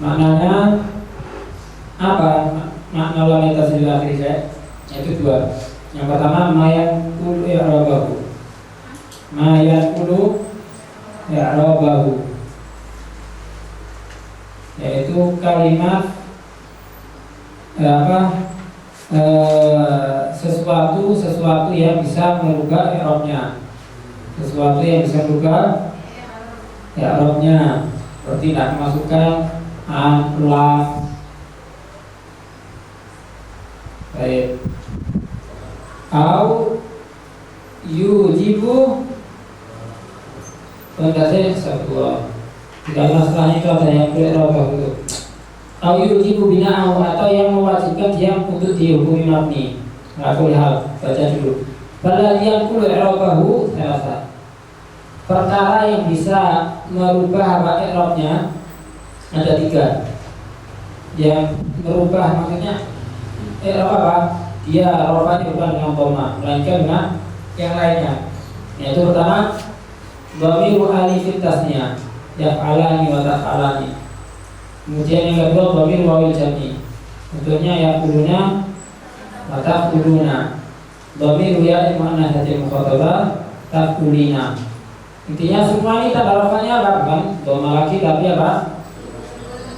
Maknanya apa? Makna lam yattasil bi akhirih syai', yaitu dua. Yang pertama mayan kulu i'rabahu. Mayan kulu i'rabahu, yaitu kalimat sesuatu yang bisa merubah i'rabnya. Sesuatu yang bisa merubah i'rabnya, seperti tidak memasukkan an, lam. Baik. Au yujibu pentasih sebuah. Tidak masalahnya itu ada yang i'rabah itu. Au yujibu bina'ahu, atau yang mewajibkan dia untuk dihukumi mabni. Aku lihat, baca dulu. Baladian kulu i'rabahu salasa. Perkara yang bisa merubah apa i'rabnya ada tiga. Yang merubah maksudnya i'rab apa? Dia rofanya bukan dengan dhamma, melainkan dengan yang lainnya. Yaitu pertama dhamiru alifit tasniyah, yaf'alani wa taf'alani. Kemudian yang kedua dhamir wawil jami, contohnya yaquluna wa taquluna. Dhamir ya mu'annas hati mukhatabah taqulina. Intinya semua ini tanda rafanya apa? Bukan dhamma lagi tapi apa?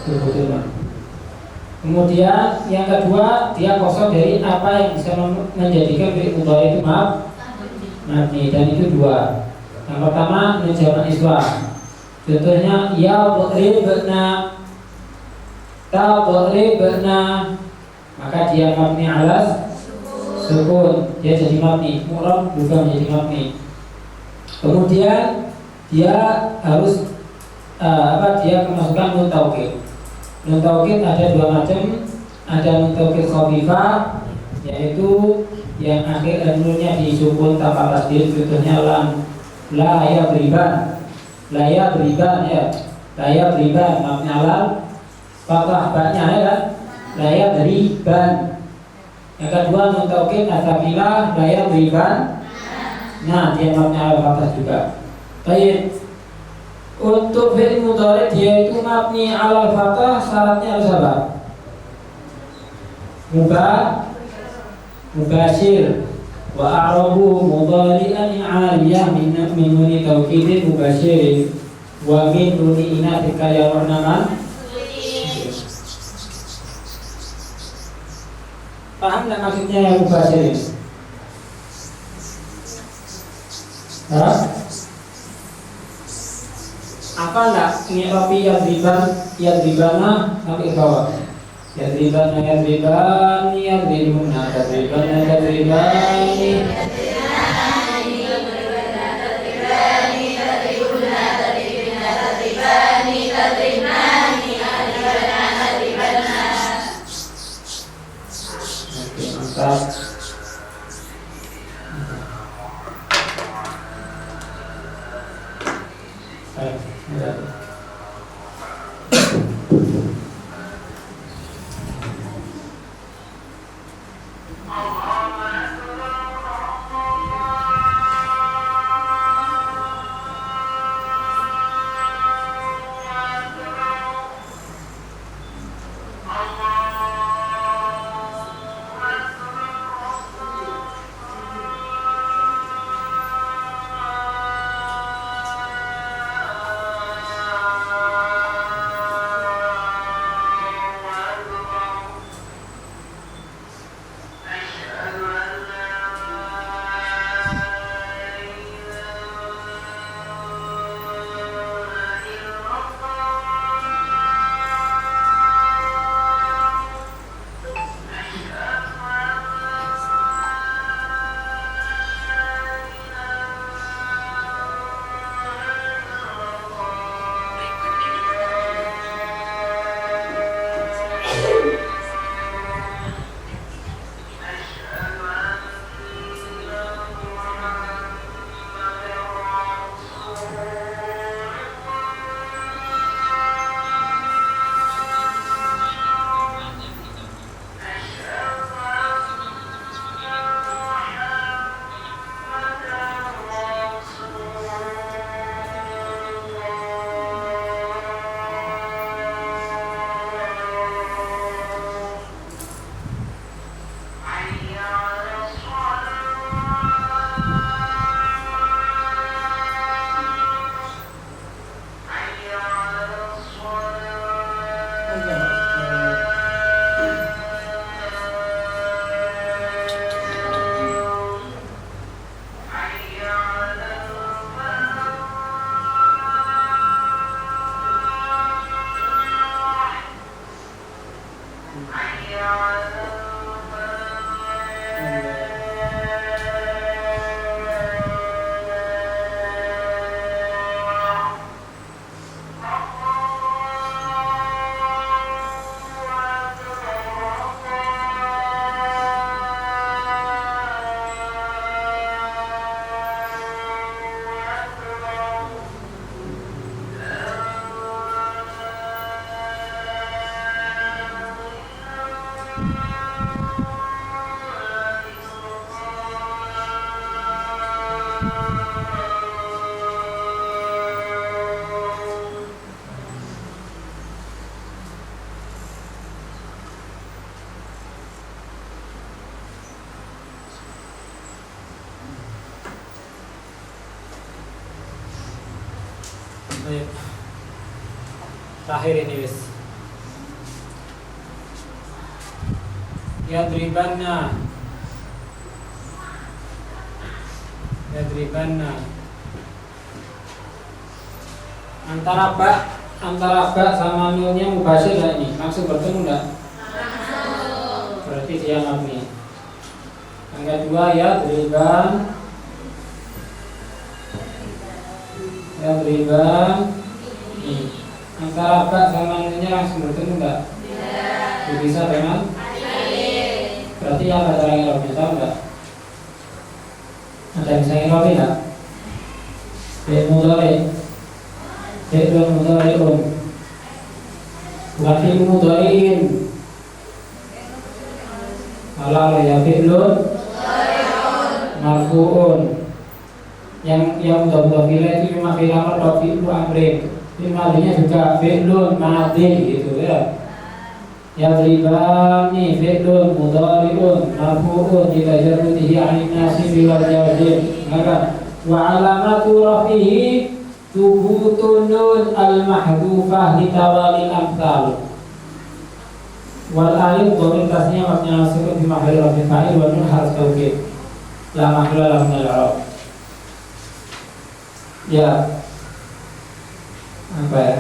Betul. Kemudian yang kedua dia kosong dari apa yang bisa menjadikan fi'il mudhari itu mabni, dan itu dua. Yang pertama jamak iswa. Contohnya ya dharibna, ta dharibna, maka dia mabni alas sukun, dia jadi mabni. Mu'rab juga menjadi mabni. Kemudian dia harus dia kemasukan nun taukid. Nun taukid ada dua macam, ada nun taukid khafifah, yaitu yang akhir nunnya disukun tanpa tasdid. Contohnya lam, la yadriban, la yadriban ya, la yadriban mabni alal fathah ba-nya ya kan, la yadriban. Yang kedua nun taukid asabilah, la yadriban, nah dia mabni alal fathah juga. Baik. Untuk fi'il mudhari dia itu mabni alal fathah, syaratnya harus apa? Mubashir. Wa a'rabu mudhari'an 'aliyah min nuni tawkidin mubashirin wa min nuni inatika ya warnaman. Paham enggak maksudnya yang mubashirin? Apa enggak ini rapi yadribana sampai ke bawah. Yadribana yadribani yadribuna yadribana yadribani Ya.
Baik. Terakhir ini wis. Yadribanna
Antara ba sama nunnya mubashir enggak ini? Langsung bertemu enggak? Berarti dia mabni. Yang kedua yadriban ini. Antara ba sama nunnya langsung bertemu enggak? Tidak. Bisa dengan? Berarti yang ada yang Arabnya tahu enggak? Ada yang bisa Arabnya enggak? Fi'il mudhari. Fi'il mudhari'un. Bukan fi'il mudhari'in. Ala ya fi'lun marfu'un. Yang mudhari itu cuma fi'il amr atau fi'il amrin. Fi'il madhinya juga fi'lun madhi gitu ya. Yadribani fi'lun mudhari'un marfu'un ila jarrihi 'anil nasibi wal jazim. Maka wa 'alamatu rafihi thubutun nun al-mahdhufah li tawali amthal. Wal alif dhamir tasniya mabniun 'ala sukun fi mahalli raf'i fa'il wa nun harf tawkid. La mahalla lahu min al-i'rab. Ya. Apa ya?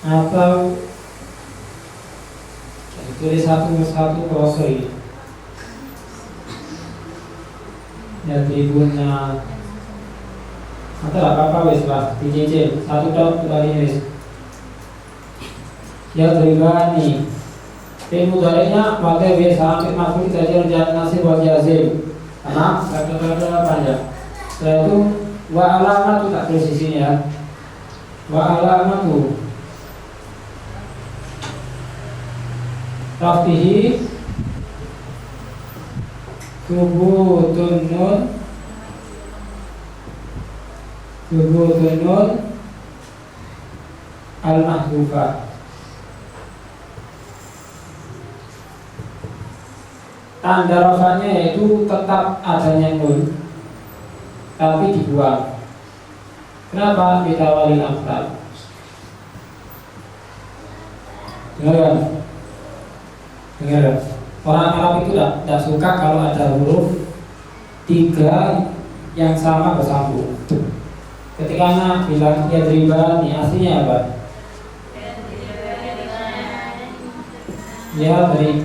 Atau tulis satu prosoi. Yadribuna atau apa wis lah dicicil satu dot kali wis. Yadribani fi'il mudhari'nya pakai bi sampai maf'ul tajir dan nasib wal jazim. Karena kata-kata panjang. Setelah itu Wa alamatu tak tulis di sini ya. Wa alamatu rafihi subutun nun al-mahdhufah. Tanda rafanya yaitu tetap adanya nun tapi dibuang. Kenapa? Bitawalil amsal. Dengar? Orang Arab itu tidak suka kalau ada huruf 3 yang sama bersambung. Ketika anak bilang yadribani, aslinya apa? Yadribanan.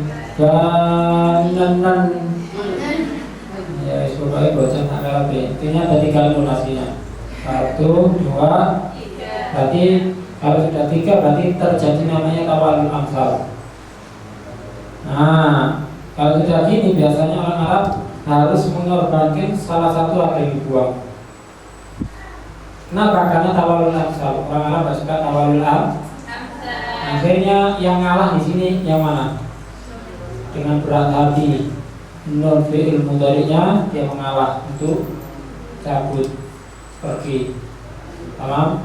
Ya, supaya baca nak Arab. Intinya ada 3 nun aslinya. 1, 2, 3. Berarti kalau sudah 3 berarti terjadi namanya tawalul amsal. Nah, kalau sudah gini biasanya orang Arab harus mengorbankan salah satu atau yang dibuang. Kenapa? Karena tawalul amsal. Orang Arab tidak suka tawalul amsal. Akhirnya yang ngalah di sini yang mana? Dengan berat hati, nun fi'il mudhari'nya dia mengalah untuk cabut pergi. Paham?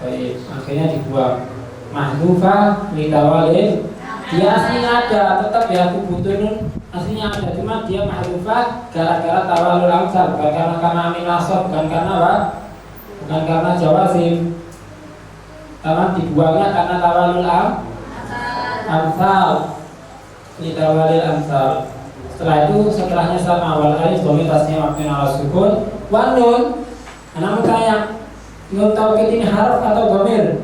Baik, akhirnya dibuang. Mahdhufah litawalil. Dia aslinya ada, tetap ya kubutun aslinya ada, cuma dia mahdhufah gara-gara tawalul amsal, bukan karena amin nasab, bukan karena apa? Bukan karena jawazim. Karena dibuangnya karena tawalul amsal. Litawalil amsal. Setelah itu setelahnya sama awal alif dhamir tasnya mabniun ala sukun wa nun. Anak bertanya, nun taukid ini harf atau dhamir?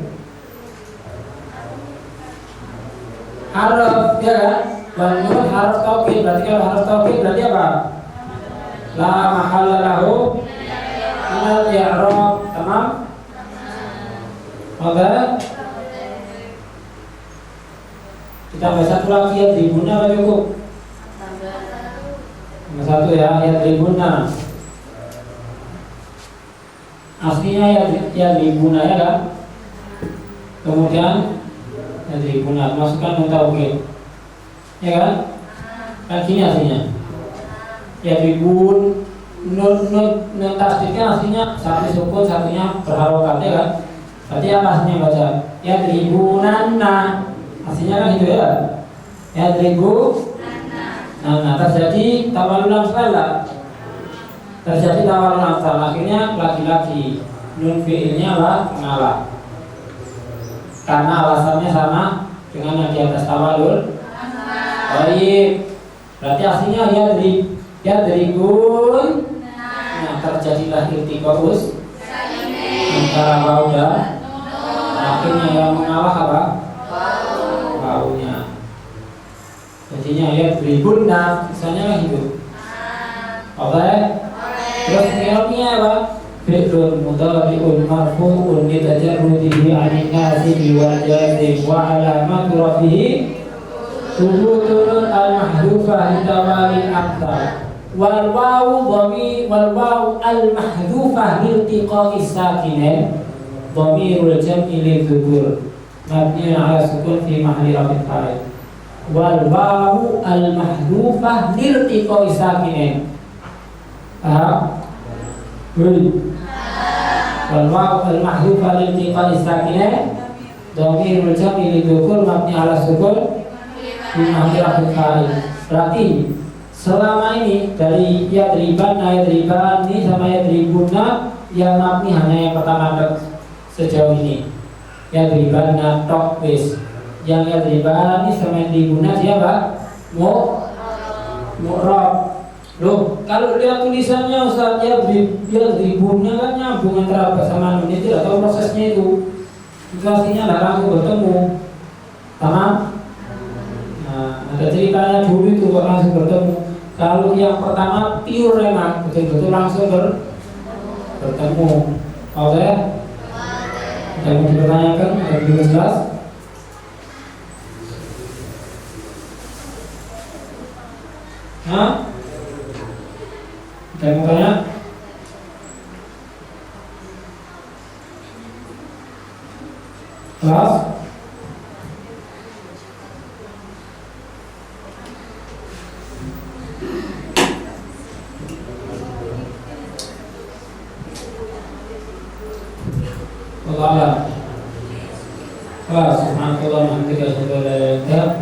Harf, ya kan? Wa nun harf taukid. Berarti kalau harf taukid berarti apa? La mahalla lahu minal i'rab. Tamam? Oke. Kita baca satu lagi ya, tribuna apa cukup? Nomor 1 ya tribuna. Aslinya ya tribuna ya kan? Kemudian ya tribuna masukkan nun taukid. Ya kan? Kan gini aslinya. Ya tribun nun tasdidnya aslinya satu sukun satunya berharokat ya kan? Berarti apa aslinya baca? Ya tribunanna. Aslinya kan itu ya. Ya tribu. Nah, terjadi tawalul amsal lah. Terjadi tawalul amsal. Akhirnya lagi-lagi nun fi'ilnya apa? Mengalah. Karena alasannya sama dengan yang di atas tawalul. Baik. Berarti aslinya ya tribun. Nah, terjadilah iltiqaus antara waw dan akhirnya yang mengalah apa? Wawunya. Jadinya ya tribunna, misalnya gitu. Oke. Terus fi'ilnya apa? Fi'lun mudhari'un marfu'un bi tajarrudihi 'anil nasibi wa jazim wa 'alamatu rafihi thubutun al-mahdhufah litawalil amsal. Wal wawu al-mahdhufah liltiqa'is sakinain dhamirul jam'i lidzukur mabniun 'ala sukun fi mahalli raf'in fa'il. Wal wawu al-mahdhufah liltiqa'is sakinain. Paham? Wal wawu al-mahdhufah liltiqa'is sakinain dhamirul jam'i lidzukur mabni 'ala sukun fi mahalli raf'in fa'il. Berarti selama ini dari yadribana, yadribani sama yadribuna yang mabni hanya yang pertama sejauh ini. Yadribana tok wis. Yang yadribani sama yadribuna dia apa? Mu'rab. Loh, kalau lihat tulisannya Ustaz yadribuna kan nyambung antara apa sama nun, tidak tahu prosesnya itu. Itu artinya tidak langsung bertemu. Tamam? Nah, ada ceritanya dulu itu kok langsung bertemu. Kalau yang pertama pure memang betul-betul langsung bertemu. Oke? Ada yang mau dipertanyakan? Ada yang belum jelas? Hah? Ada yang mau tanya? Kelas? Allah Allah. Kelas, subhanallah, alhamdulillah, alhamdulillah.